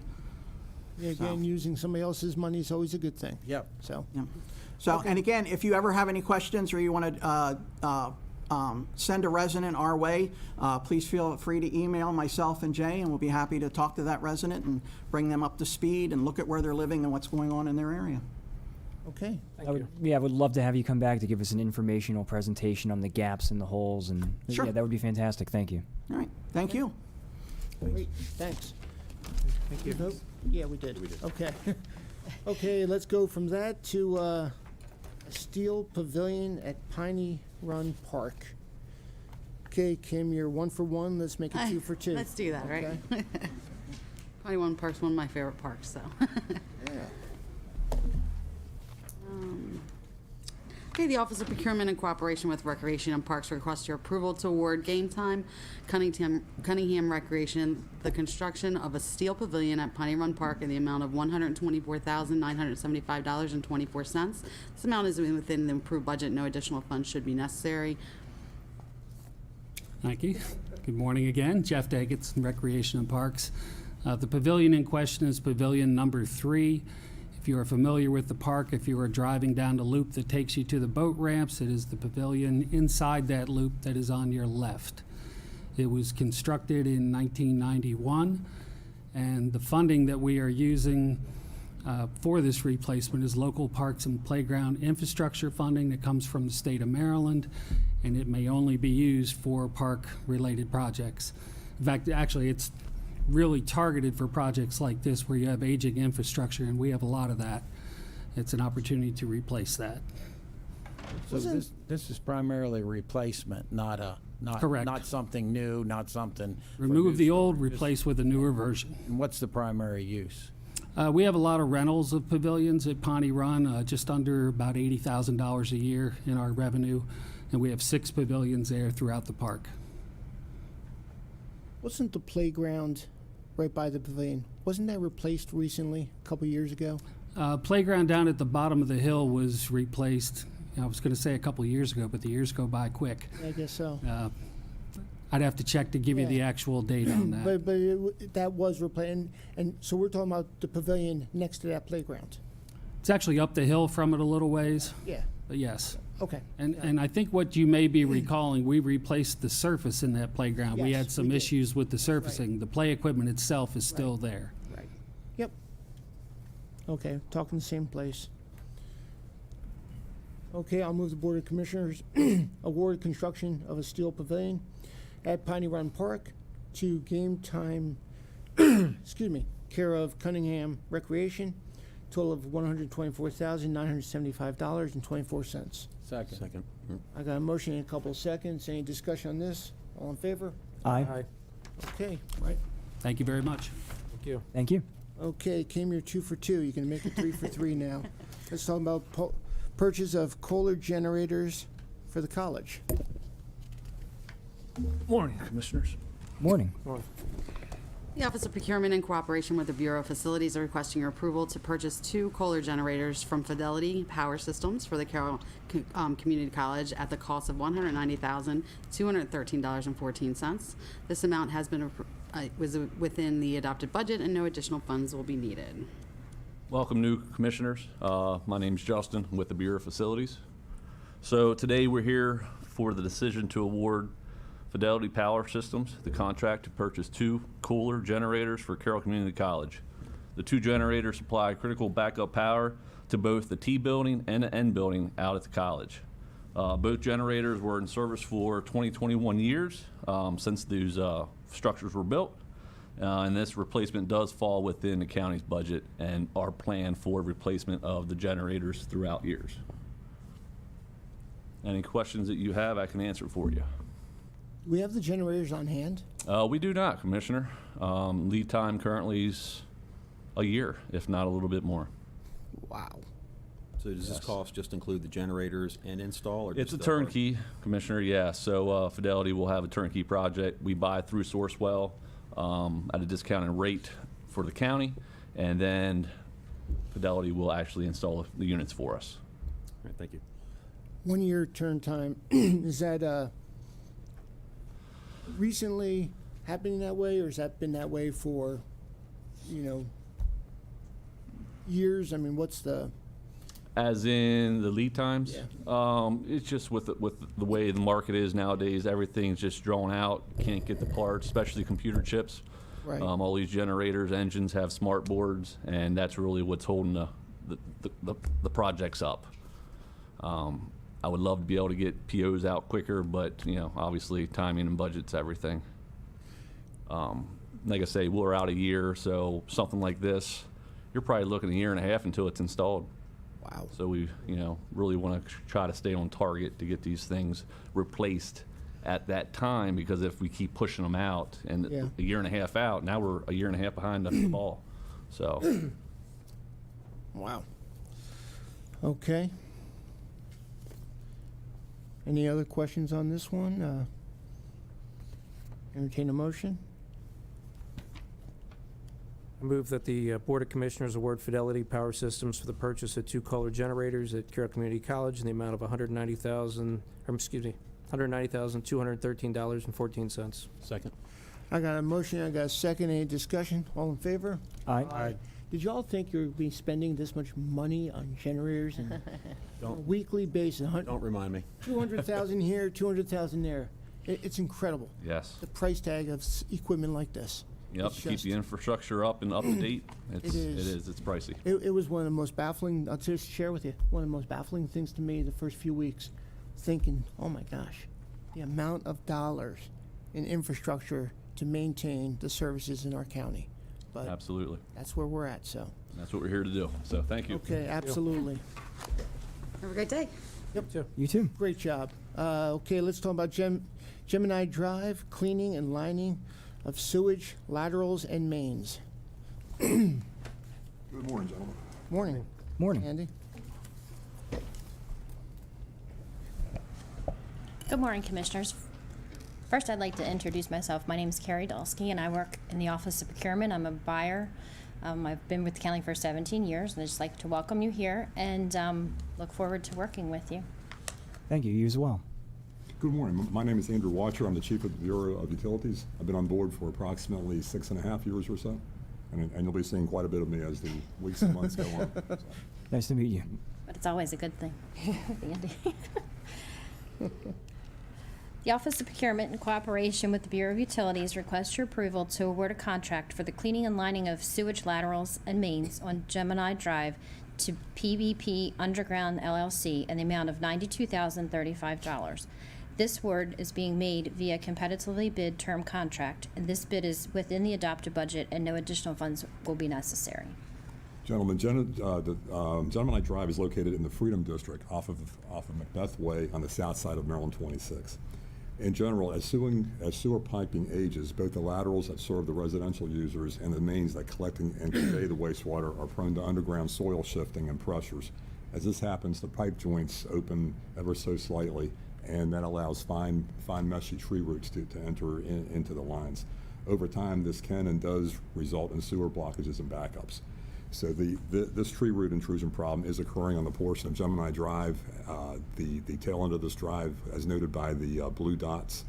Speaker 1: Yeah, again, using somebody else's money is always a good thing.
Speaker 5: Yep.
Speaker 1: So.
Speaker 21: Yeah. So, and again, if you ever have any questions or you want to send a resident our way, please feel free to email myself and Jay, and we'll be happy to talk to that resident and bring them up to speed and look at where they're living and what's going on in their area.
Speaker 1: Okay.
Speaker 4: Thank you.
Speaker 6: I would love to have you come back to give us an informational presentation on the gaps and the holes, and
Speaker 21: Sure.
Speaker 6: yeah, that would be fantastic. Thank you.
Speaker 21: All right, thank you.
Speaker 1: Great, thanks.
Speaker 4: Thank you.
Speaker 1: Vote? Yeah, we did. Okay. Okay, let's go from that to a steel pavilion at Piney Run Park. Okay, Kim, you're 1 for 1. Let's make it 2 for 2.
Speaker 20: Let's do that, right?
Speaker 1: Okay.
Speaker 20: Piney Run Park's one of my favorite parks, so.
Speaker 1: Yeah.
Speaker 20: Okay, the Office of Procurement in cooperation with Recreation and Parks requests your approval to award Game Time Cunningham Recreation the construction of a steel pavilion at Piney Run Park in the amount of $124,975.24. This amount is within the approved budget. No additional funds should be necessary.
Speaker 8: Thank you. Good morning again. Jeff Daggett, Recreation and Parks. The pavilion in question is Pavilion Number 3. If you are familiar with the park, if you are driving down the loop that takes you to the boat ramps, it is the pavilion inside that loop that is on your left. It was constructed in 1991, and the funding that we are using for this replacement is local parks and playground infrastructure funding that comes from the state of Maryland, and it may only be used for park-related projects. In fact, actually, it's really targeted for projects like this where you have aging infrastructure, and we have a lot of that. It's an opportunity to replace that.
Speaker 5: So this is primarily replacement, not
Speaker 8: Correct.
Speaker 5: not something new, not something. for
Speaker 8: Remove
Speaker 5: new
Speaker 8: the old,
Speaker 5: storage.
Speaker 8: replace with a newer version.
Speaker 5: And what's the primary use?
Speaker 8: We have a lot of rentals of pavilions at Pawnee Run, just under about $80,000 a year in our revenue, and we have 6 pavilions there throughout the park.
Speaker 1: Wasn't the playground right by the pavilion, wasn't that replaced recently, a couple years ago?
Speaker 8: Playground down at the bottom of the hill was replaced, I was going to say a couple of years ago, but the years go by quick.
Speaker 1: I guess so.
Speaker 8: I'd have to check to give you the
Speaker 1: Yeah.
Speaker 8: actual date on that.
Speaker 1: But that was replaced, and so we're talking about the pavilion next to that playground.
Speaker 8: It's actually up the hill from it a little ways,
Speaker 1: Yeah,
Speaker 8: but yes.
Speaker 1: okay.
Speaker 8: And I think what you may be recalling, we replaced the surface in that playground. We
Speaker 1: Yes,
Speaker 8: had some
Speaker 1: we did.
Speaker 8: issues with the surfacing. The play equipment itself is still there.
Speaker 1: Right. Yep. Okay, talking the same place. Okay, I'll move the Board of Commissioners award construction of a steel pavilion at Piney Run Park to Game Time, excuse me, care of Cunningham Recreation, total of $124,975.24.
Speaker 5: Second.
Speaker 1: I got a motion in a couple of seconds. Any discussion on this? All in favor?
Speaker 6: Aye.
Speaker 1: Okay, right.
Speaker 8: Thank you very much.
Speaker 4: Thank you.
Speaker 6: Thank you.
Speaker 1: Okay, came your 2 for 2. You can make it 3 for 3 now. Let's talk about purchase of Kohler generators for the college.
Speaker 2: Morning, Commissioners.
Speaker 6: Morning.
Speaker 20: The Office of Procurement in cooperation with the Bureau of Facilities are requesting your approval to purchase 2 Kohler generators from Fidelity Power Systems for the Carroll Community College at the cost of $190,213.14. This amount has been was within the adopted budget, and no additional funds will be needed.
Speaker 2: Welcome, new commissioners. My name's Justin with the Bureau of Facilities. So today we're here for the decision to award Fidelity Power Systems the contract to purchase 2 Kohler generators for Carroll Community College. The 2 generators supply critical backup power to both the T building and the N building out at the college. Both generators were in service for 21 years since these structures were built. And this replacement does fall within the county's budget and our plan for replacement of the generators throughout years. Any questions that you have, I can answer for you.
Speaker 1: Do we have the generators on hand?
Speaker 2: We do not, Commissioner. Lead time currently is a year, if not a little bit more.
Speaker 1: Wow.
Speaker 3: So does this
Speaker 2: Yes.
Speaker 3: cost just include the generators and install, or
Speaker 2: It's
Speaker 3: just
Speaker 2: a
Speaker 3: the
Speaker 2: turnkey, Commissioner, yeah. So Fidelity will have a turnkey project. We buy through Sourcewell at a discounted rate for the county, and then Fidelity will actually install the units for us.
Speaker 3: All right, thank you.
Speaker 1: 1 year turn time, is that recently happening that way, or has that been that way for, years? I mean, what's the...
Speaker 2: As in the lead times?
Speaker 1: Yeah.
Speaker 2: It's just with the way the market is nowadays, everything's just drawn out. Can't get the parts, especially computer chips.
Speaker 1: Right.
Speaker 2: All these generators, engines have smart boards, and that's really what's holding the projects up. I would love to be able to get POs out quicker, but obviously timing and budget's everything. Like I say, we're out a year, so something like this, you're probably looking a year and a half until it's installed.
Speaker 1: Wow.
Speaker 2: So we, really want to try to stay on target to get these things replaced at that time, because if we keep pushing them out and
Speaker 1: Yeah.
Speaker 2: a year and a half out, now we're a year and a half behind the ball. So,
Speaker 1: Wow. Okay. Any other questions on this one? Entertain a motion?
Speaker 4: I move that the Board of Commissioners award Fidelity Power Systems for the purchase of 2 color generators at Carroll Community College in the amount of $190,213.14.
Speaker 3: Second.
Speaker 1: I got a motion, I got a second. Any discussion? All in favor?
Speaker 6: Aye.
Speaker 1: Did y'all think you would be spending this much money on generators and on a
Speaker 3: Don't-
Speaker 1: weekly basis?
Speaker 3: Don't remind me.
Speaker 1: 200,000 here, 200,000 there. It's incredible,
Speaker 2: yes.
Speaker 1: the price tag of equipment like this.
Speaker 2: Yep,
Speaker 1: It's
Speaker 2: to keep
Speaker 1: just-
Speaker 2: the infrastructure up and up to date. It
Speaker 1: is.
Speaker 2: is. It's pricey.
Speaker 1: It was one of the most baffling, I'll just share with you, one of the most baffling things to me the first few weeks, thinking, oh my gosh, the amount of dollars in infrastructure to maintain the services in our county. But
Speaker 2: Absolutely.
Speaker 1: that's where we're at, so.
Speaker 2: That's what we're here to do. So thank you.
Speaker 1: Okay, absolutely.
Speaker 20: Have a great day.
Speaker 6: You too.
Speaker 1: Great job. Okay, let's talk about Gemini Drive, cleaning and lining of sewage, laterals, and mains.
Speaker 7: Good morning, gentlemen.
Speaker 1: Morning.
Speaker 6: Morning.
Speaker 1: Andy?
Speaker 22: Good morning, Commissioners. First, I'd like to introduce myself. My name is Carrie Dolsky, and I work in the Office of Procurement. I'm a buyer. I've been with the county for 17 years, and I'd just like to welcome you here and look forward to working with you.
Speaker 6: Thank you. You as well.
Speaker 7: Good morning. My name is Andrew Watcher. I'm the Chief of the Bureau of Utilities. I've been on board for approximately 6.5 years or so, and you'll be seeing quite a bit of me as the weeks and months go on. So.
Speaker 6: Nice to meet you.
Speaker 22: But it's always a good thing, Andy. The Office of Procurement, in cooperation with the Bureau of Utilities, requests your approval to award a contract for the cleaning and lining of sewage laterals and mains on Gemini Drive to PBP Underground LLC in the amount of $92,035. This award is being made via competitively bid term contract, and this bid is within the adopted budget, and no additional funds will be necessary.
Speaker 7: Gentlemen, Gemini Drive is located in the Freedom District off of Macbeth Way on the south side of Maryland 26. In general, as sewer piping ages, both the laterals that serve the residential users and the mains that collect and convey the wastewater are prone to underground soil shifting and pressures. As this happens, the pipe joints open ever so slightly, and that allows fine meshy tree roots to enter into the lines. Over time, this can and does result in sewer blockages and backups. So this tree root intrusion problem is occurring on the portion of Gemini Drive, the tail end of this drive, as noted by the blue dots.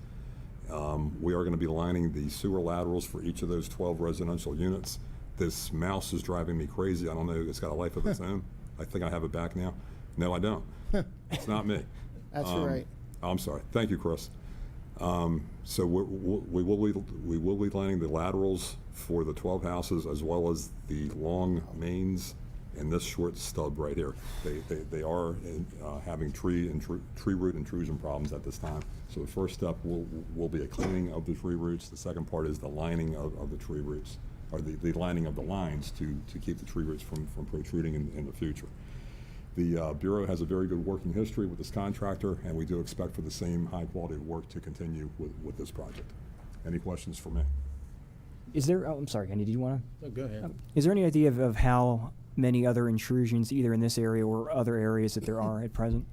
Speaker 7: We are going to be lining the sewer laterals for each of those 12 residential units. This mouse is driving me crazy. I don't know, it's got a life of its own. I think I have it back now. No, I don't. It's not me.
Speaker 1: That's right.
Speaker 7: I'm sorry. Thank you, Chris. So we will be lining the laterals for the 12 houses as well as the long mains in this short stub right here. They are having tree root intrusion problems at this time. So the first step will be a cleaning of the tree roots. The second part is the lining of the tree roots, or the lining of the lines to keep the tree roots from protruding in the future. The Bureau has a very good working history with this contractor, and we do expect for the same high quality of work to continue with this project. Any questions for me?
Speaker 6: Is there, oh, I'm sorry, Andy, do you want
Speaker 5: Oh, go ahead.
Speaker 6: to? Is there any idea of how many other intrusions, either in this area or other areas that there are at present?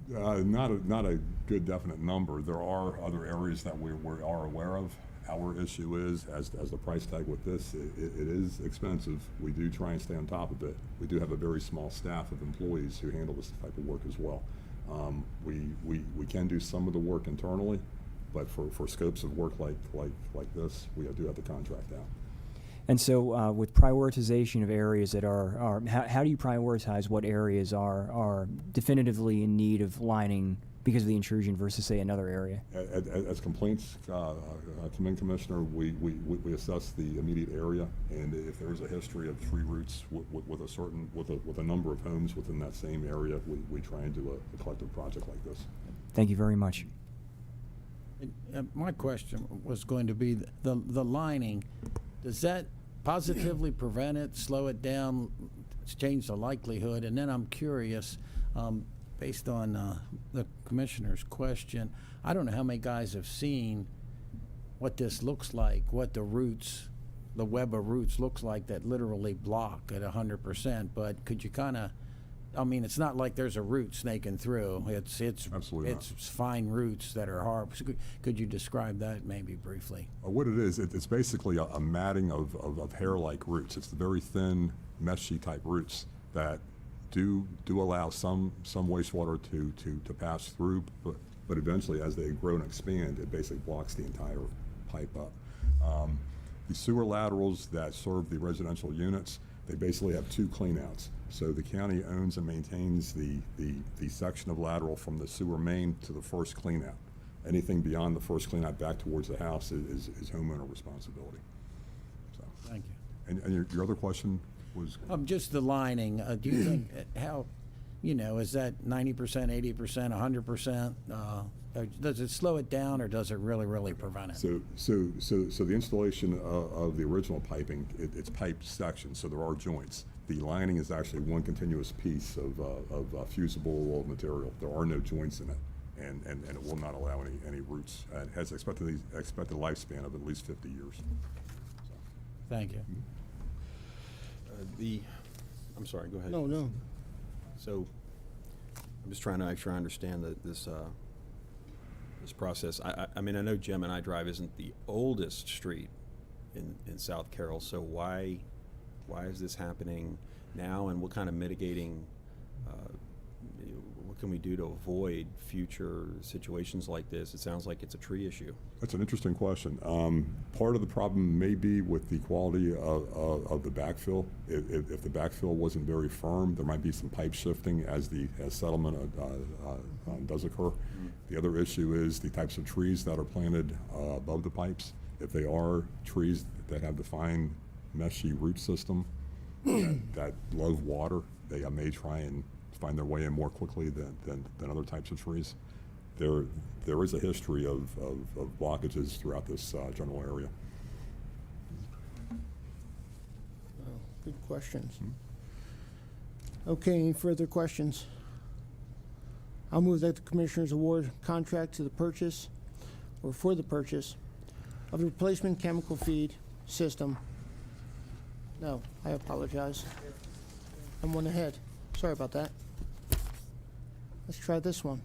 Speaker 7: Not a good definite number. There are other areas that we are aware of. Our issue is, as the price tag with this, it is expensive. We do try and stay on top of it. We do have a very small staff of employees who handle this type of work as well. We can do some of the work internally, but for scopes of work like this, we do have the contract out.
Speaker 6: And so, with prioritization of areas that are how do you prioritize what areas are definitively in need of lining because of the intrusion versus, say, another area?
Speaker 7: As complaints come in, Commissioner, we assess the immediate area, and if there's a history of tree roots with a number of homes within that same area, we try and do a collective project like this.
Speaker 6: Thank you very much.
Speaker 5: My question was going to be the lining. Does that positively prevent it, slow it down, change the likelihood? And then I'm curious, based on the commissioner's question, I don't know how many guys have seen what this looks like, what the roots, the web of roots looks like that literally block at 100%. But could you kind of, I mean, it's not like there's a root snaking through. It's
Speaker 7: Absolutely
Speaker 5: it's fine roots that are hard. So could you describe that maybe briefly?
Speaker 7: What it is, it's basically a matting of hair-like roots. It's the very thin, meshy type roots that do allow some wastewater to pass through, but eventually, as they grow and expand, it basically blocks the entire pipe up. The sewer laterals that serve the residential units, they basically have two cleanouts. So the county owns and maintains the section of lateral from the sewer main to the first cleanout. Anything beyond the first cleanout back towards the house is homeowner responsibility. So.
Speaker 5: Thank you.
Speaker 7: And your other question was?
Speaker 5: Just the lining. Do you think how, is that 90%, 80%, 100%? Does it slow it down, or does it really prevent it?
Speaker 7: So the installation of the original piping, it's pipe sections, so there are joints. The lining is actually one continuous piece of fusible material. There are no joints in it, and it will not allow any roots. It has expected lifespan of at least 50 years.
Speaker 5: Thank you.
Speaker 3: I'm sorry, go ahead.
Speaker 1: No.
Speaker 3: So I'm just trying to make sure I understand this process. I mean, I know Gemini Drive isn't the oldest street in South Carroll, so why is this happening now, and what kind of mitigating, what can we do to avoid future situations like this? It sounds like it's a tree issue.
Speaker 7: That's an interesting question. Part of the problem may be with the quality of the backfill. If the backfill wasn't very firm, there might be some pipe shifting as settlement does occur. Mm-hmm. The other issue is the types of trees that are planted above the pipes. If they are trees that have the fine, meshy root system that love water, they may try and find their way in more quickly than other types of trees. There is a history of blockages throughout this general area.
Speaker 1: Good questions. Okay, any further questions? I'll move that the Commissioners award contract to the purchase, or for the purchase, of the replacement chemical feed system. No, I apologize. I'm one ahead. Sorry about that. Let's try this one.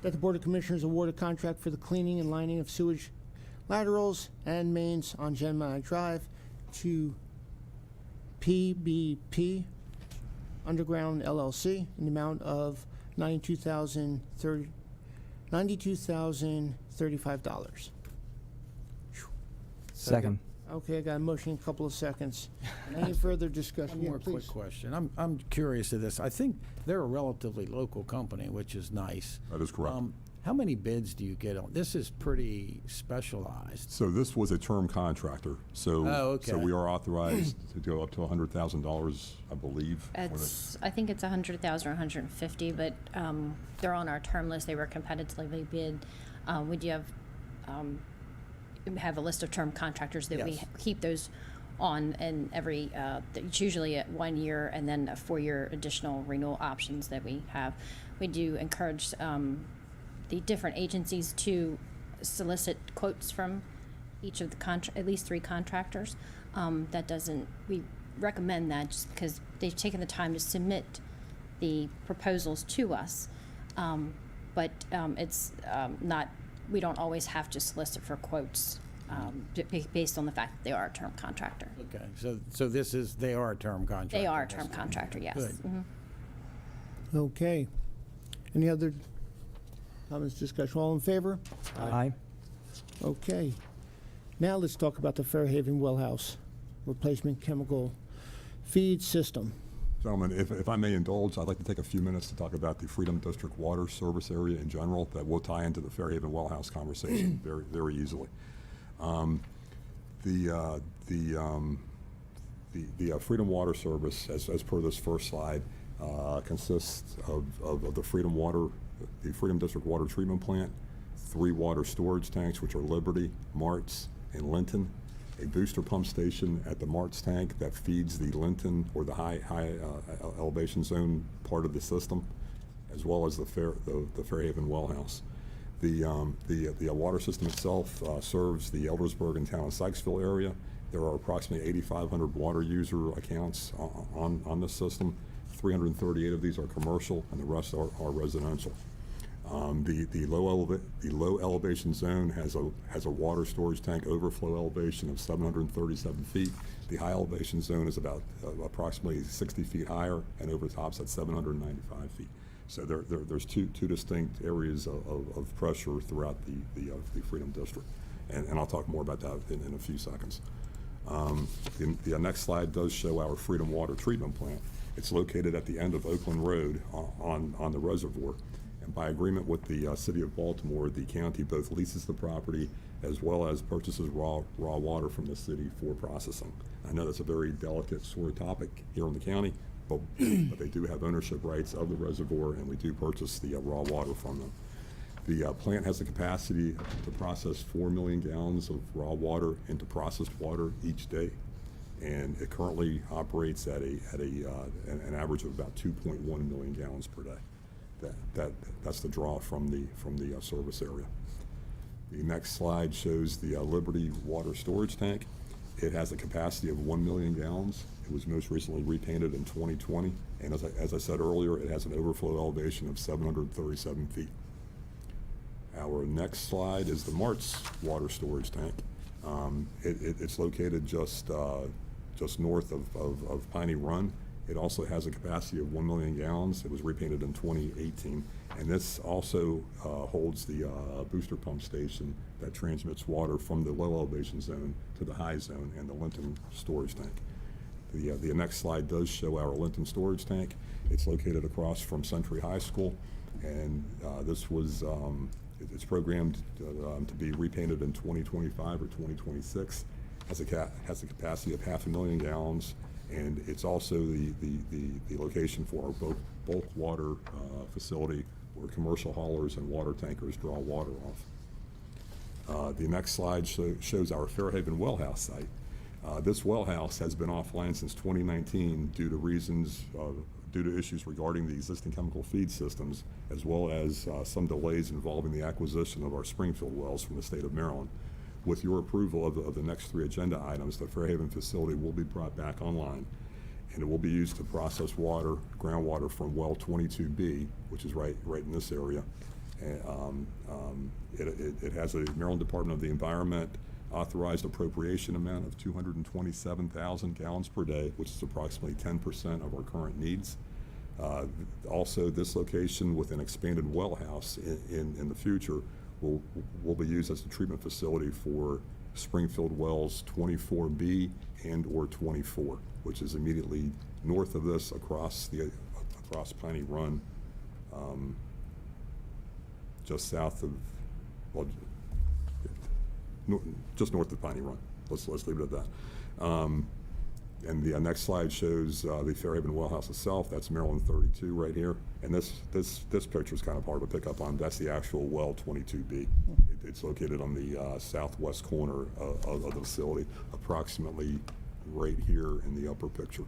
Speaker 1: That the Board of Commissioners award a contract for the cleaning and lining of sewage laterals and mains on Gemini Drive to PBP Underground LLC in the amount of $92,035.
Speaker 6: Second.
Speaker 1: Okay, I got a motion in a couple of seconds. Any further discussion?
Speaker 5: One more quick question. I'm curious of this. I think they're a relatively local company, which is nice.
Speaker 7: That is correct.
Speaker 5: How many bids do you get on? This is pretty specialized.
Speaker 7: So this was a term contractor. So,
Speaker 5: okay.
Speaker 7: So we are authorized to go up to $100,000, I believe.
Speaker 22: I think it's 100,000 or 150, but they're on our term list. They were competitively bid. We do have a list of term contractors that we keep those on, and it's usually at 1 year and then a 4-year additional renewal options that we have. We do encourage the different agencies to solicit quotes from each of the at least 3 contractors. We recommend that just because they've taken the time to submit the proposals to us. But it's not, we don't always have to solicit for quotes based on the fact that they are a term contractor.
Speaker 5: Okay, so they are a term contractor?
Speaker 22: They are a term contractor, yes.
Speaker 5: Good.
Speaker 22: Mhm.
Speaker 1: Okay. Any other comments, discussion? All in favor?
Speaker 6: Aye.
Speaker 1: Okay. Now let's talk about the Fairhaven Wellhouse Replacement Chemical Feed System.
Speaker 7: Gentlemen, if I may indulge, I'd like to take a few minutes to talk about the Freedom District Water Service Area in general. That will tie into the Fairhaven Wellhouse conversation very, very easily. The Freedom Water Service, as per this first slide, consists of the Freedom District Water Treatment Plant, 3 water storage tanks, which are Liberty, Martz, and Linton, a booster pump station at the Martz tank that feeds the Linton or the high elevation zone part of the system, as well as the Fairhaven Wellhouse. The water system itself serves the Eldersburg and Town of Sykesville area. There are approximately 8,500 water user accounts on this system. 338 of these are commercial, and the rest are residential. The low elevation zone has a water storage tank overflow elevation of 737 feet. The high elevation zone is about approximately 60 feet higher, and overtops at 795 feet. So there's two distinct areas of pressure throughout the Freedom District, and I'll talk more about that in a few seconds. The next slide does show our Freedom Water Treatment Plant. It's located at the end of Oakland Road on the reservoir. And by agreement with the City of Baltimore, the county both leases the property as well as purchases raw water from the city for processing. I know that's a very delicate sort of topic here in the county, but they do have ownership rights of the reservoir, and we do purchase the raw water from them. The plant has the capacity to process 4 million gallons of raw water into processed water each day, and it currently operates at an average of about 2.1 million gallons per day. That's the draw from the service area. The next slide shows the Liberty water storage tank. It has a capacity of 1 million gallons. It was most recently repainted in 2020, and as I said earlier, it has an overflow elevation of 737 feet. Our next slide is the Martz water storage tank. It's located just north of Piney Run. It also has a capacity of 1 million gallons. It was repainted in 2018. And this also holds the booster pump station that transmits water from the low elevation zone to the high zone and the Linton storage tank. The next slide does show our Linton storage tank. It's located across from Century High School, and it's programmed to be repainted in 2025 or 2026. Has a capacity of 500,000 gallons. And it's also the location for our bulk water facility where commercial haulers and water tankers draw water off. The next slide shows our Fairhaven Wellhouse site. This wellhouse has been offline since 2019 due to issues regarding the existing chemical feed systems, as well as some delays involving the acquisition of our Springfield wells from the state of Maryland. With your approval of the next 3 agenda items, the Fairhaven facility will be brought back online, and it will be used to process groundwater from well 22B, which is right in this area. It has a Maryland Department of the Environment authorized appropriation amount of 227,000 gallons per day, which is approximately 10% of our current needs. Also, this location with an expanded wellhouse in the future will be used as a treatment facility for Springfield wells 24B and or 24, which is immediately north of this across Piney Run, just south of, just north of Piney Run. Let's leave it at that. And the next slide shows the Fairhaven Wellhouse itself. That's Maryland 32 right here. And this picture is kind of hard to pick up on. That's the actual well 22B. It's located on the southwest corner of the facility, approximately right here in the upper picture.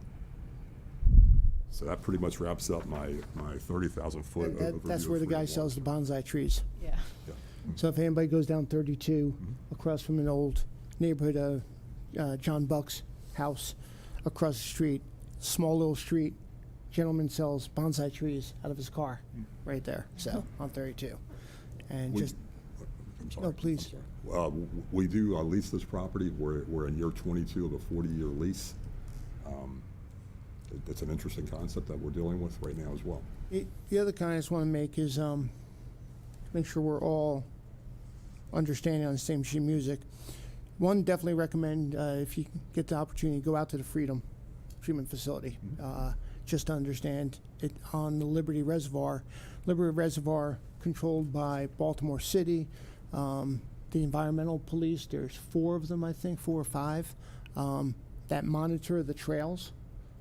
Speaker 7: So that pretty much wraps up my 30,000 foot overview.
Speaker 1: That's
Speaker 7: of
Speaker 1: where the
Speaker 7: Freedom
Speaker 1: guy
Speaker 7: Wall.
Speaker 1: sells the bonsai trees.
Speaker 13: Yeah.
Speaker 1: So if anybody goes down 32, across from an old neighborhood, John Buck's house, across the street, small little street, gentleman sells bonsai trees out of his car, right there. So on 32, and
Speaker 7: We-
Speaker 1: just
Speaker 7: I'm sorry.
Speaker 1: no, please.
Speaker 7: We do lease this property. We're in year 22 of a 40-year lease. It's an interesting concept that we're dealing with right now as well.
Speaker 1: The other comment I just want to make is make sure we're all understanding on the same sheet of music. One, definitely recommend if you get the opportunity, go out to the Freedom Treatment Facility. Just to understand it on the Liberty Reservoir. Liberty Reservoir controlled by Baltimore City. The environmental police, there's 4 of them, I think, 4 or 5, that monitor the trails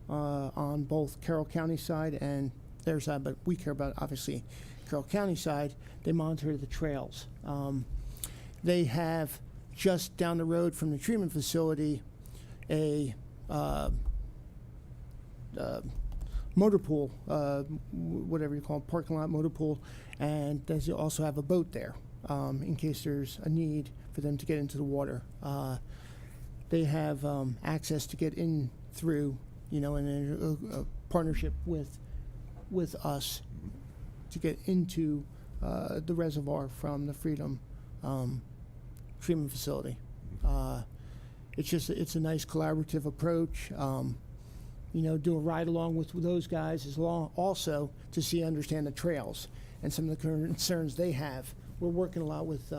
Speaker 1: on both Carroll County side and their side, but we care about, obviously, Carroll County side. They monitor the trails. They have, just down the road from the treatment facility, a motor pool, whatever you call it, parking lot motor pool, and they also have a boat there in case there's a need for them to get into the water. They have access to get in through, in a partnership with us to get into the reservoir from the Freedom Treatment Facility. It's a nice collaborative approach. Do a ride along with those guys is also to understand the trails and some of the concerns they have. We're working a lot with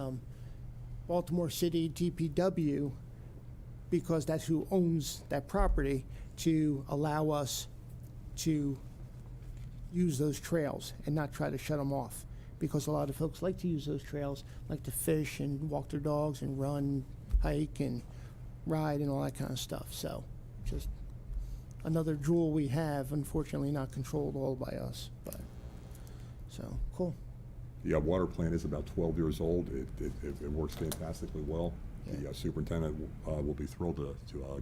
Speaker 1: Baltimore City DPW because that's who owns that property, to allow us to use those trails and not try to shut them off, because a lot of folks like to use those trails, like to fish and walk their dogs and run, hike and ride and all that kind of stuff. So just another jewel we have, unfortunately not controlled all by us, but so cool.
Speaker 7: The water plant is about 12 years old. It works fantastically well. The superintendent will be thrilled to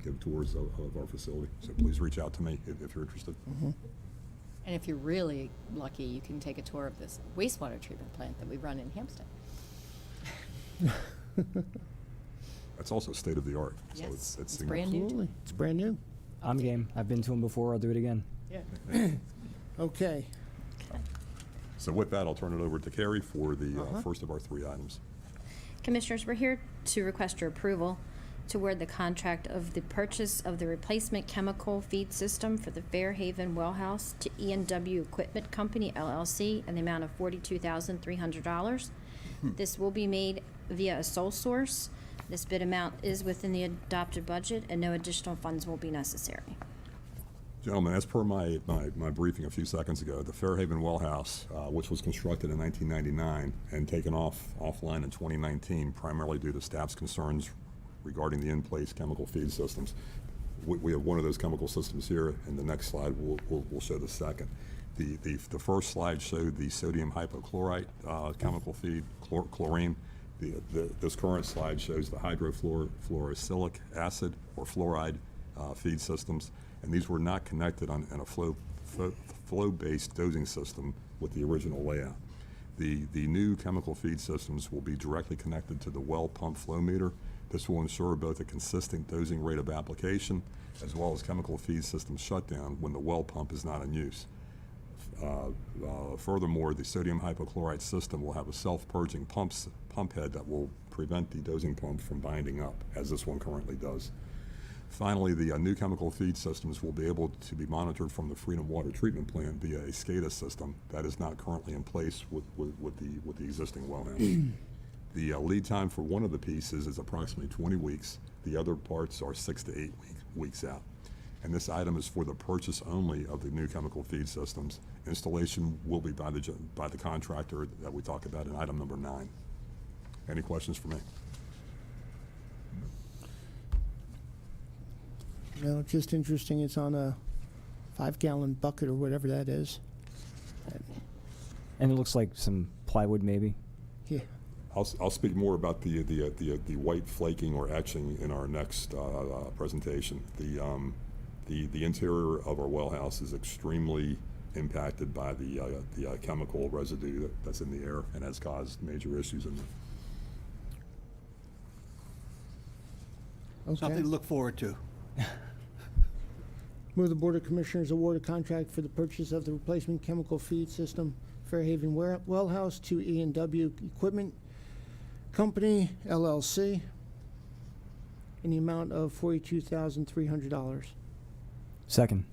Speaker 7: give tours of our facility. So please reach out to me if you're interested.
Speaker 13: And if you're really lucky, you can take a tour of this wastewater treatment plant that we run in Hampstead.
Speaker 7: That's also state of the art. So
Speaker 13: Yes, it's
Speaker 7: you know,
Speaker 13: brand new.
Speaker 1: Absolutely. It's brand new.
Speaker 6: I'm game. I've been to them before. I'll do it again.
Speaker 13: Yeah.
Speaker 1: Okay.
Speaker 7: So with that, I'll turn it over to Carrie for the first of our 3 items.
Speaker 22: Commissioners, we're here to request your approval to award the contract of the purchase of the replacement chemical feed system for the Fairhaven well house to E&W Equipment Company, LLC, in the amount of $42,300. This will be made via a sole source. This bid amount is within the adopted budget, and no additional funds will be necessary.
Speaker 7: Gentlemen, as per my briefing a few seconds ago, the Fairhaven well house, which was constructed in 1999 and taken offline in 2019, primarily due to staff's concerns regarding the in-place chemical feed systems. We have one of those chemical systems here, and the next slide will show the second. The first slide showed the sodium hypochlorite chemical feed, chlorine. This current slide shows the hydrofluorosilicic acid or fluoride feed systems, and these were not connected in a flow-based dosing system with the original layout. The new chemical feed systems will be directly connected to the well pump flow meter. This will ensure both a consistent dosing rate of application as well as chemical feed system shutdown when the well pump is not in use. Furthermore, the sodium hypochlorite system will have a self-purging pump head that will prevent the dosing pump from binding up, as this one currently does. Finally, the new chemical feed systems will be able to be monitored from the Freedom Water Treatment Plant via a SCADA system that is not currently in place with the existing well house. The lead time for one of the pieces is approximately 20 weeks. The other parts are 6 to 8 weeks out. And this item is for the purchase only of the new chemical feed systems. Installation will be by the contractor that we talk about in item number 9. Any questions for me?
Speaker 1: No, just interesting. It's on a 5-gallon bucket or whatever that is.
Speaker 6: And it looks like some plywood, maybe.
Speaker 1: Yeah.
Speaker 7: I'll speak more about the white flaking or etching in our next presentation. The interior of our well house is extremely impacted by the chemical residue that's in the air and has caused major issues in there.
Speaker 1: Okay.
Speaker 14: Something to look forward to.
Speaker 1: Move the Board of Commissioners award a contract for the purchase of the replacement chemical feed system Fairhaven Well House to E&W Equipment Company, LLC, in the amount of $42,300.
Speaker 6: Second.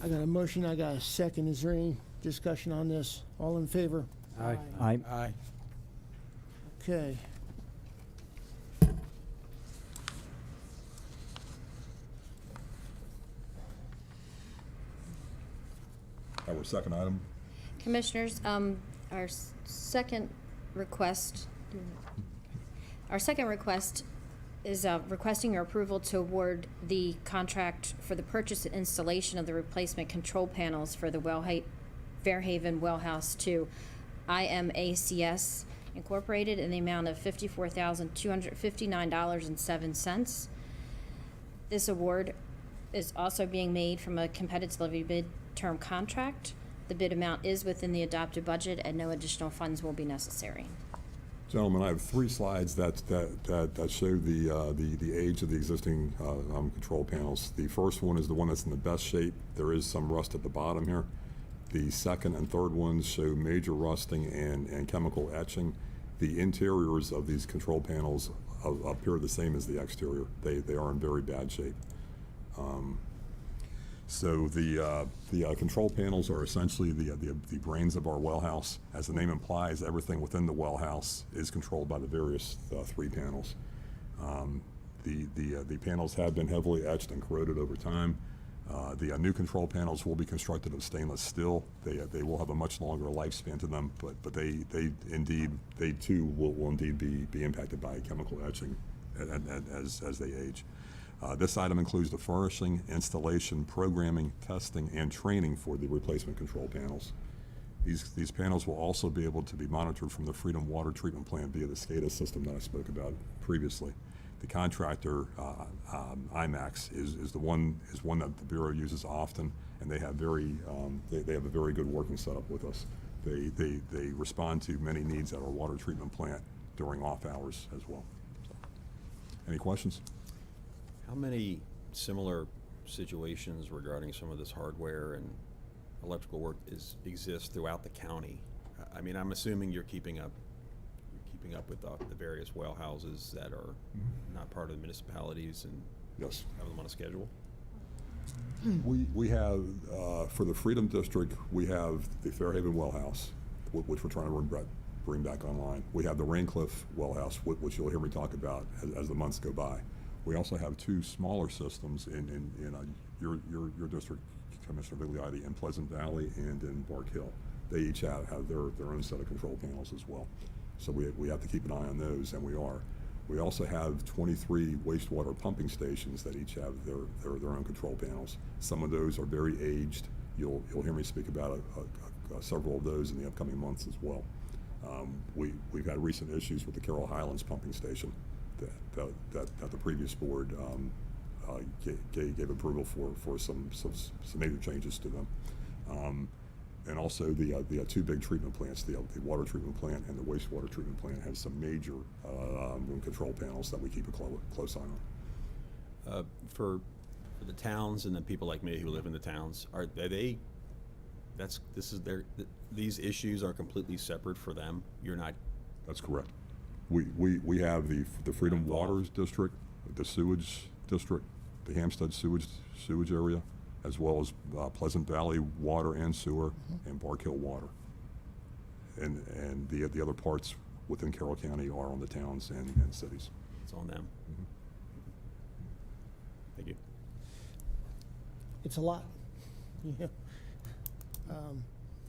Speaker 1: I got a motion, I got a second. Is there any discussion on this? All in favor?
Speaker 4: Aye.
Speaker 6: Aye.
Speaker 5: Aye.
Speaker 1: Okay.
Speaker 7: Our second item.
Speaker 22: Commissioners, our second request is requesting your approval to award the contract for the purchase and installation of the replacement control panels for the Fairhaven Well House to IMACS Incorporated in the amount of $54,259.07. This award is also being made from a competitively bid term contract. The bid amount is within the adopted budget and no additional funds will be necessary.
Speaker 7: Gentlemen, I have 3 slides that show the age of the existing control panels. The first one is the one that's in the best shape. There is some rust at the bottom here. The second and third ones show major rusting and chemical etching. The interiors of these control panels appear the same as the exterior. They are in very bad shape. So the control panels are essentially the brains of our well house. As the name implies, everything within the well house is controlled by the various 3 panels. The panels have been heavily etched and corroded over time. The new control panels will be constructed of stainless steel. They will have a much longer lifespan to them, but they too will indeed be impacted by chemical etching as they age. This item includes the furnishing, installation, programming, testing, and training for the replacement control panels. These panels will also be able to be monitored from the Freedom Water Treatment Plant via the SCADA system that I spoke about previously. The contractor, IMAX, is one that the Bureau uses often, and they have they have a very good working setup with us. They respond to many needs at our water treatment plant during off hours as well. So, any questions?
Speaker 3: How many similar situations regarding some of this hardware and electrical work exists throughout the county? I mean, I'm assuming you're keeping up with the various well houses that are not part of the municipalities and
Speaker 7: yes,
Speaker 3: have them on a schedule.
Speaker 7: We have for the Freedom District, we have the Fairhaven Well House, which we're trying to bring back online. We have the Raincliff Well House, which you'll hear me talk about as the months go by. We also have 2 smaller systems in your district, Commissioner Vigliotti, in Pleasant Valley and in Bark Hill. They each have their own set of control panels as well. So we have to keep an eye on those, and we are. We also have 23 wastewater pumping stations that each have their own control panels. Some of those are very aged. You'll hear me speak about several of those in the upcoming months as well. We've had recent issues with the Carroll Highlands pumping station that the previous board gave approval for some major changes to them. And also the 2 big treatment plants, the water treatment plant and the wastewater treatment plant, have some major control panels that we keep a close eye on.
Speaker 3: For the towns and the people like me who live in the towns, these issues are completely separate for them? You're not?
Speaker 7: That's correct. We have the Freedom Waters District, the Sewage District, the Hampstead Sewage area, as well as Pleasant Valley Water and Sewer, and Bark Hill Water. And the other parts within Carroll County are on the towns and cities.
Speaker 3: It's on them. Thank you.
Speaker 1: It's a lot. Yeah.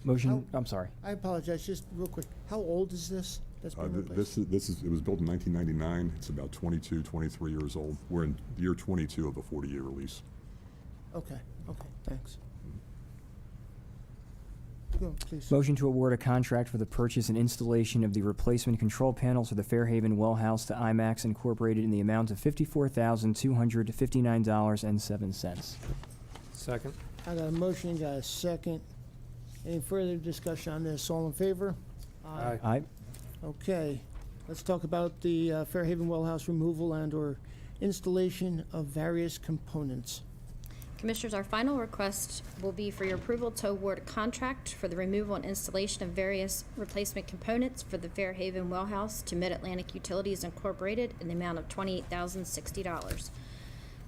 Speaker 6: Motion, I'm sorry.
Speaker 1: I apologize, just real quick. How old is this? That's been replaced?
Speaker 7: It was built in 1999. It's about 22, 23 years old. We're in year 22 of a 40-year lease.
Speaker 1: Okay, thanks. Go, please.
Speaker 6: Motion to award a contract for the purchase and installation of the replacement control panels for the Fairhaven Well House to IMAX Incorporated in the amount of $54,259.07.
Speaker 4: Second.
Speaker 1: I got a motion, got a second. Any further discussion on this? All in favor?
Speaker 6: Aye.
Speaker 1: Okay, let's talk about the Fairhaven Well House removal and/or installation of various components.
Speaker 22: Commissioners, our final request will be for your approval to award a contract for the removal and installation of various replacement components for the Fairhaven Well House to Mid-Atlantic Utilities Incorporated in the amount of $28,060.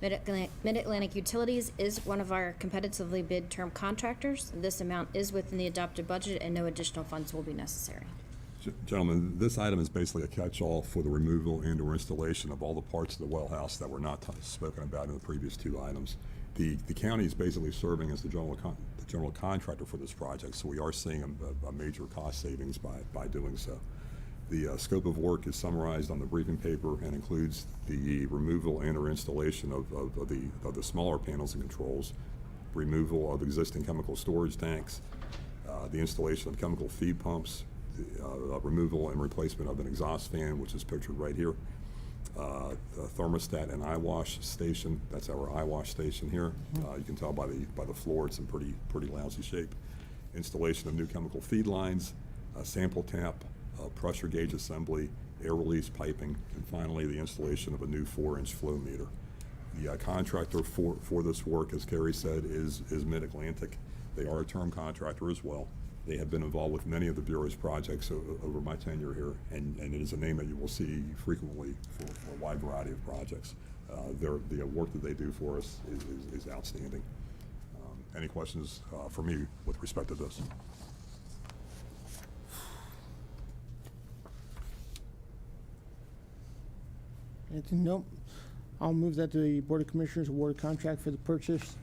Speaker 22: Mid-Atlantic Utilities is one of our competitively bid term contractors. This amount is within the adopted budget and no additional funds will be necessary.
Speaker 7: Gentlemen, this item is basically a catch-all for the removal and/or installation of all the parts of the well house that were not spoken about in the previous two items. The county is basically serving as the general contractor for this project, so we are seeing a major cost savings by doing so. The scope of work is summarized on the briefing paper and includes the removal and/or installation of the smaller panels and controls, removal of existing chemical storage tanks, the installation of chemical feed pumps, the removal and replacement of an exhaust fan, which is pictured right here, the thermostat and eye wash station. That's our eye wash station here. You can tell by the floor it's in pretty lousy shape. Installation of new chemical feed lines, a sample tap, pressure gauge assembly, air release piping, and finally the installation of a new 4-inch flow meter. The contractor for this work, as Carrie said, is Mid-Atlantic. They are a term contractor as well. They have been involved with many of the Bureau's projects over my tenure here, and it is a name that you will see frequently for a wide variety of projects. The work that they do for us is outstanding. Any questions for me with respect to this?
Speaker 1: Anything? Nope. I'll move that the Board of Commissioners award a contract for the purchase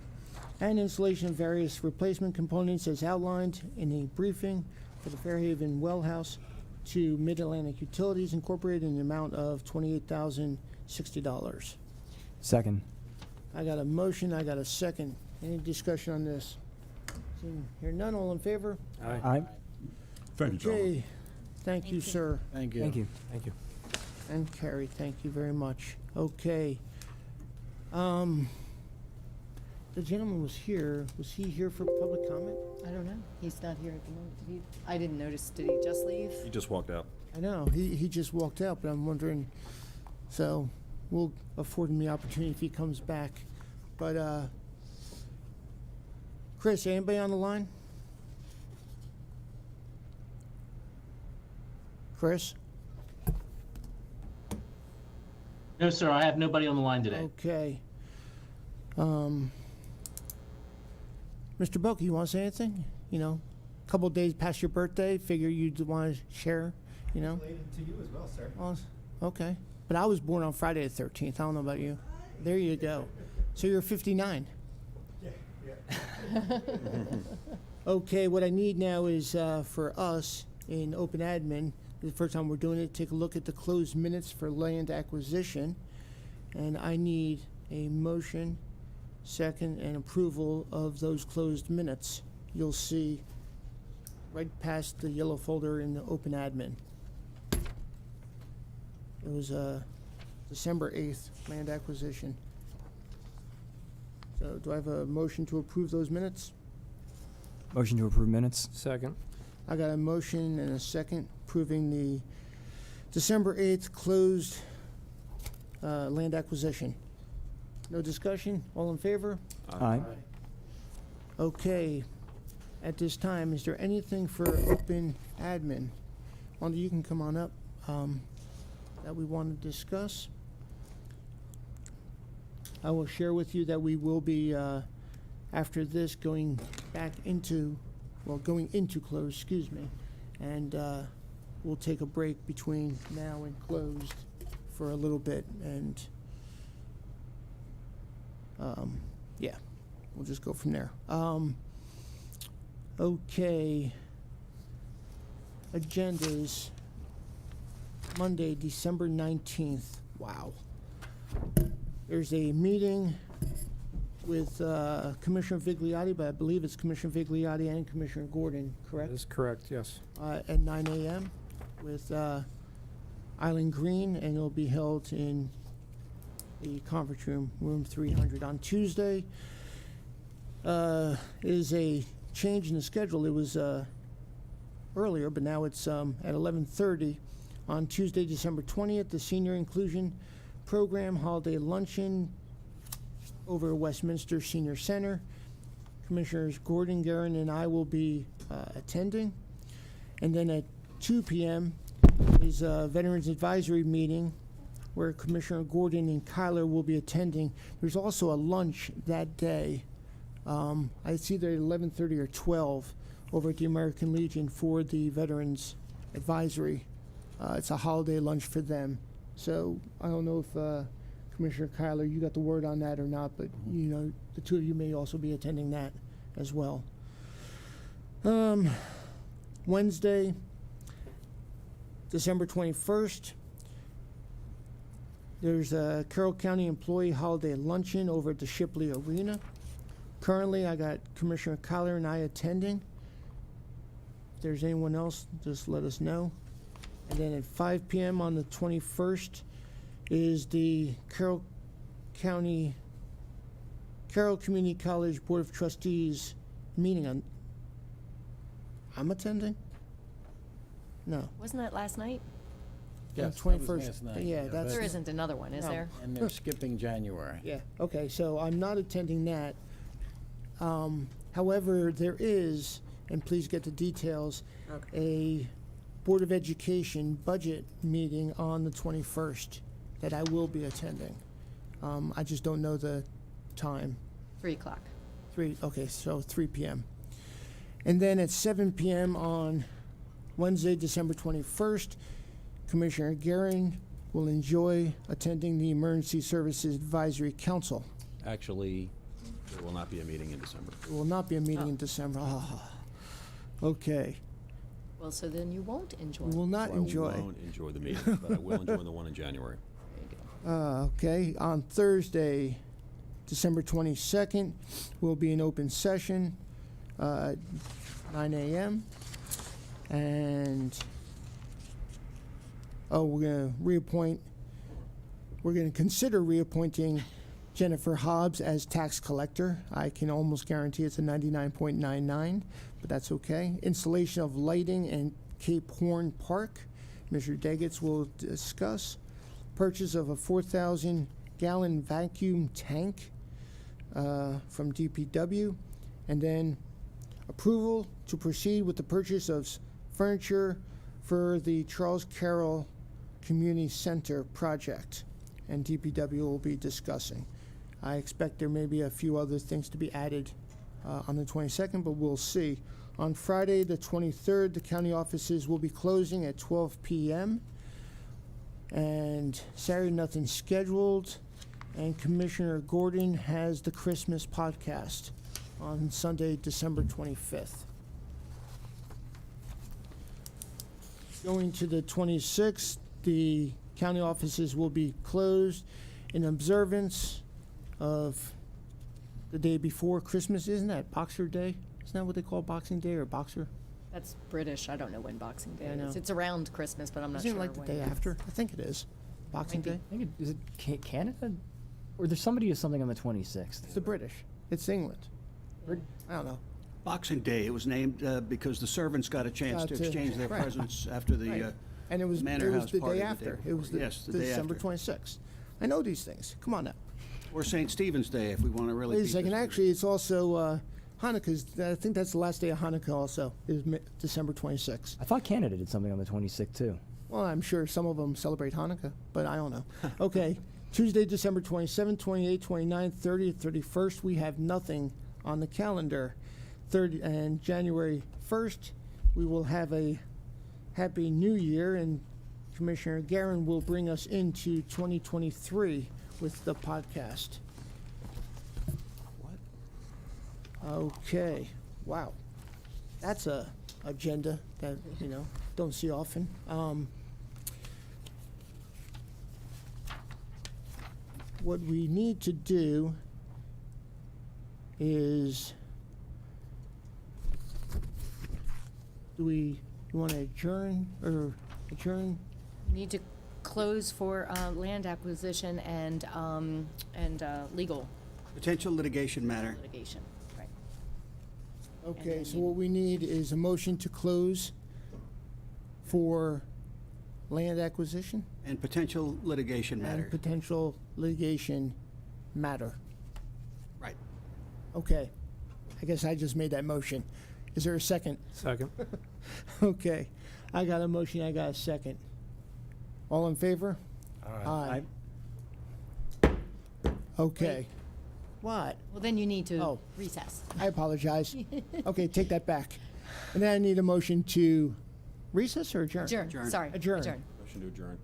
Speaker 1: and installation of various replacement components as outlined in a briefing for the Fairhaven Well House to Mid-Atlantic Utilities Incorporated in the amount of $28,060.
Speaker 6: Second.
Speaker 1: I got a motion, I got a second. Any discussion on this? Seeing here none, all in favor?
Speaker 6: Aye.
Speaker 7: Thank you, gentlemen.
Speaker 1: Okay, thank you, sir.
Speaker 5: Thank you.
Speaker 6: Thank you.
Speaker 4: Thank you.
Speaker 1: And Carrie, thank you very much. Okay. The gentleman was here. Was he here for public comment?
Speaker 13: I don't know. He's not here at the moment. I didn't notice. Did he just leave?
Speaker 3: He just walked out.
Speaker 1: I know, he just walked out, but I'm wondering, so we'll afford him the opportunity if he comes back. But, Chris, anybody on the line? Chris?
Speaker 19: No, sir, I have nobody on the line today.
Speaker 1: Okay. Mr. Boke, you want to say anything? You know, a couple days past your birthday, figure you'd want to share, you know?
Speaker 9: Related to you as well, sir.
Speaker 1: Well, okay. But I was born on Friday the 13th. I don't know about you. There you go. So you're 59.
Speaker 9: Yeah.
Speaker 1: Okay, what I need now is for us in open admin, the first time we're doing it, take a look at the closed minutes for land acquisition. And I need a motion, second, and approval of those closed minutes. You'll see right past the yellow folder in the open admin. It was December 8th, land acquisition. So do I have a motion to approve those minutes?
Speaker 6: Motion to approve minutes.
Speaker 4: Second.
Speaker 1: I got a motion and a second approving the December 8th closed land acquisition. No discussion? All in favor?
Speaker 6: Aye.
Speaker 1: Okay. At this time, is there anything for open admin? Wanda, you can come on up, that we want to discuss. I will share with you that we will be, after this, going into closed, excuse me. And we'll take a break between now and closed for a little bit. And, yeah, we'll just go from there. Okay. Agendas. Monday, December 19th. Wow. There's a meeting with Commissioner Vigliotti, but I believe it's Commissioner Vigliotti and Commissioner Gordon, correct?
Speaker 4: That is correct, yes.
Speaker 1: At 9 a.m. with Eileen Green, and it'll be held in the conference room, room 300. On Tuesday is a change in the schedule. It was earlier, but now it's at 11:30. On Tuesday, December 20th, the Senior Inclusion Program Holiday Luncheon over Westminster Senior Center. Commissioners Gordon, Guerin, and I will be attending. And then at 2 p.m. is a Veterans Advisory Meeting where Commissioner Gordon and Kyler will be attending. There's also a lunch that day. It's either 11:30 or 12 over at the American Legion for the Veterans Advisory. It's a holiday lunch for them. So I don't know if Commissioner Kyler, you got the word on that or not, but you know, the two of you may also be attending that as well. Wednesday, December 21st, there's a Carroll County Employee Holiday Luncheon over at the Shipley Arena. Currently, I got Commissioner Kyler and I attending. If there's anyone else, just let us know. And then at 5 p.m. on the 21st is the Carroll Community College Board of Trustees meeting. I'm attending? No.
Speaker 13: Wasn't that last night?
Speaker 5: Yes,
Speaker 1: The
Speaker 5: that was
Speaker 1: 21st.
Speaker 5: last night.
Speaker 1: Yeah, that's.
Speaker 13: There isn't another one, is
Speaker 1: No.
Speaker 13: there?
Speaker 5: And they're skipping January.
Speaker 1: Yeah, okay, so I'm not attending that. However, there is, and please get the details, a Board of Education budget meeting on the 21st that I will be attending. I just don't know the time.
Speaker 13: 3 o'clock.
Speaker 1: 3 p.m. And then at 7 p.m. on Wednesday, December 21st, Commissioner Guerin will enjoy attending the Emergency Services Advisory Council.
Speaker 3: Actually, there will not be a meeting in December.
Speaker 1: There will not be a meeting in December. Okay.
Speaker 13: Well, so then you won't enjoy.
Speaker 1: We will not
Speaker 3: So
Speaker 1: enjoy.
Speaker 3: I won't enjoy the meeting, but I will enjoy the one in January.
Speaker 1: Okay, on Thursday, December 22nd, will be an open session, 9 a.m. And, we're going to consider reappointing Jennifer Hobbs as tax collector. I can almost guarantee it's a 99.99, but that's okay. Installation of lighting in Cape Horn Park, Mr. Deggetts will discuss. Purchase of a 4,000-gallon vacuum tank from DPW, and then approval to proceed with the purchase of furniture for the Charles Carroll Community Center project, and DPW will be discussing. I expect there may be a few other things to be added on the 22nd, but we'll see. On Friday, the 23rd, the county offices will be closing at 12 p.m. And Saturday, nothing scheduled. And Commissioner Gordon has the Christmas podcast on Sunday, December 25th. Going to the 26th, the county offices will be closed in observance of the day before Christmas. Isn't that Boxer Day? Isn't that what they call Boxing Day or Boxer?
Speaker 13: That's British. I don't know when Boxing Day
Speaker 1: Yeah, I know.
Speaker 13: is. It's around Christmas, but I'm not
Speaker 1: Isn't
Speaker 13: sure
Speaker 1: it like the
Speaker 13: when
Speaker 1: day
Speaker 13: it is.
Speaker 1: after? I think it is. Boxing Day?
Speaker 6: I think is it Canada? Or there's somebody who's something on the 26th.
Speaker 1: It's the British. It's England. I don't know.
Speaker 14: Boxing Day, it was named because the servants got a chance to exchange their
Speaker 1: right.
Speaker 14: presents after the
Speaker 1: Right. And it was
Speaker 14: Manor House
Speaker 1: the
Speaker 14: party
Speaker 1: day
Speaker 14: the
Speaker 1: after.
Speaker 14: before.
Speaker 1: It was the,
Speaker 14: Yes, the
Speaker 1: the
Speaker 14: day
Speaker 1: December
Speaker 14: after.
Speaker 1: 26th. I know these things. Come on now.
Speaker 14: Or St. Stephen's Day, if we want to really.
Speaker 1: Wait a
Speaker 14: beat
Speaker 1: second.
Speaker 14: this.
Speaker 1: Actually, it's also Hanukkah's. I think that's the last day of Hanukkah. Also, is December 26th.
Speaker 6: I thought Canada did something on the 26th too.
Speaker 1: Well, I'm sure some of them celebrate Hanukkah, but I don't know. Okay, Tuesday, December 27th, 28th, 29th, 30th, 31st. We have nothing on the calendar. And January 1st, we will have a Happy New Year, and Commissioner Guerin will bring us into 2023 with the podcast. Okay, wow. That's a agenda that, don't see often. What we need to do is, you want to adjourn or adjourn?
Speaker 13: Need to close for land acquisition and legal
Speaker 14: Potential litigation matter.
Speaker 13: litigation, right.
Speaker 1: Okay, so what we need is a motion to close for land acquisition
Speaker 14: And potential litigation
Speaker 1: and
Speaker 14: matter.
Speaker 1: potential litigation matter.
Speaker 14: Right.
Speaker 1: Okay, I guess I just made that motion. Is there a second?
Speaker 4: Second.
Speaker 1: Okay, I got a motion, I got a second. All in favor? Aye. Okay. What?
Speaker 13: Well, then you need to
Speaker 1: Oh.
Speaker 13: recess.
Speaker 1: I apologize. Okay, take that back. And then I need a motion to recess or adjourn?
Speaker 13: Adjourn, sorry.
Speaker 1: Adjourn.
Speaker 3: Motion to adjourn.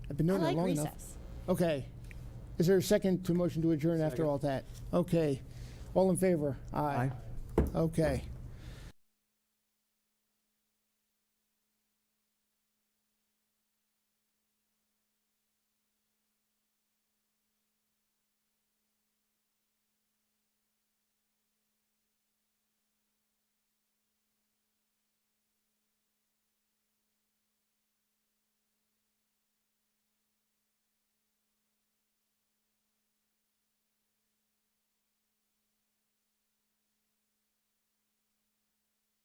Speaker 1: I've been
Speaker 13: I
Speaker 1: doing that
Speaker 13: like
Speaker 1: long enough.
Speaker 13: recess.
Speaker 1: Okay. Is there a second to motion to adjourn after all that? Okay. All in favor? Aye. Okay.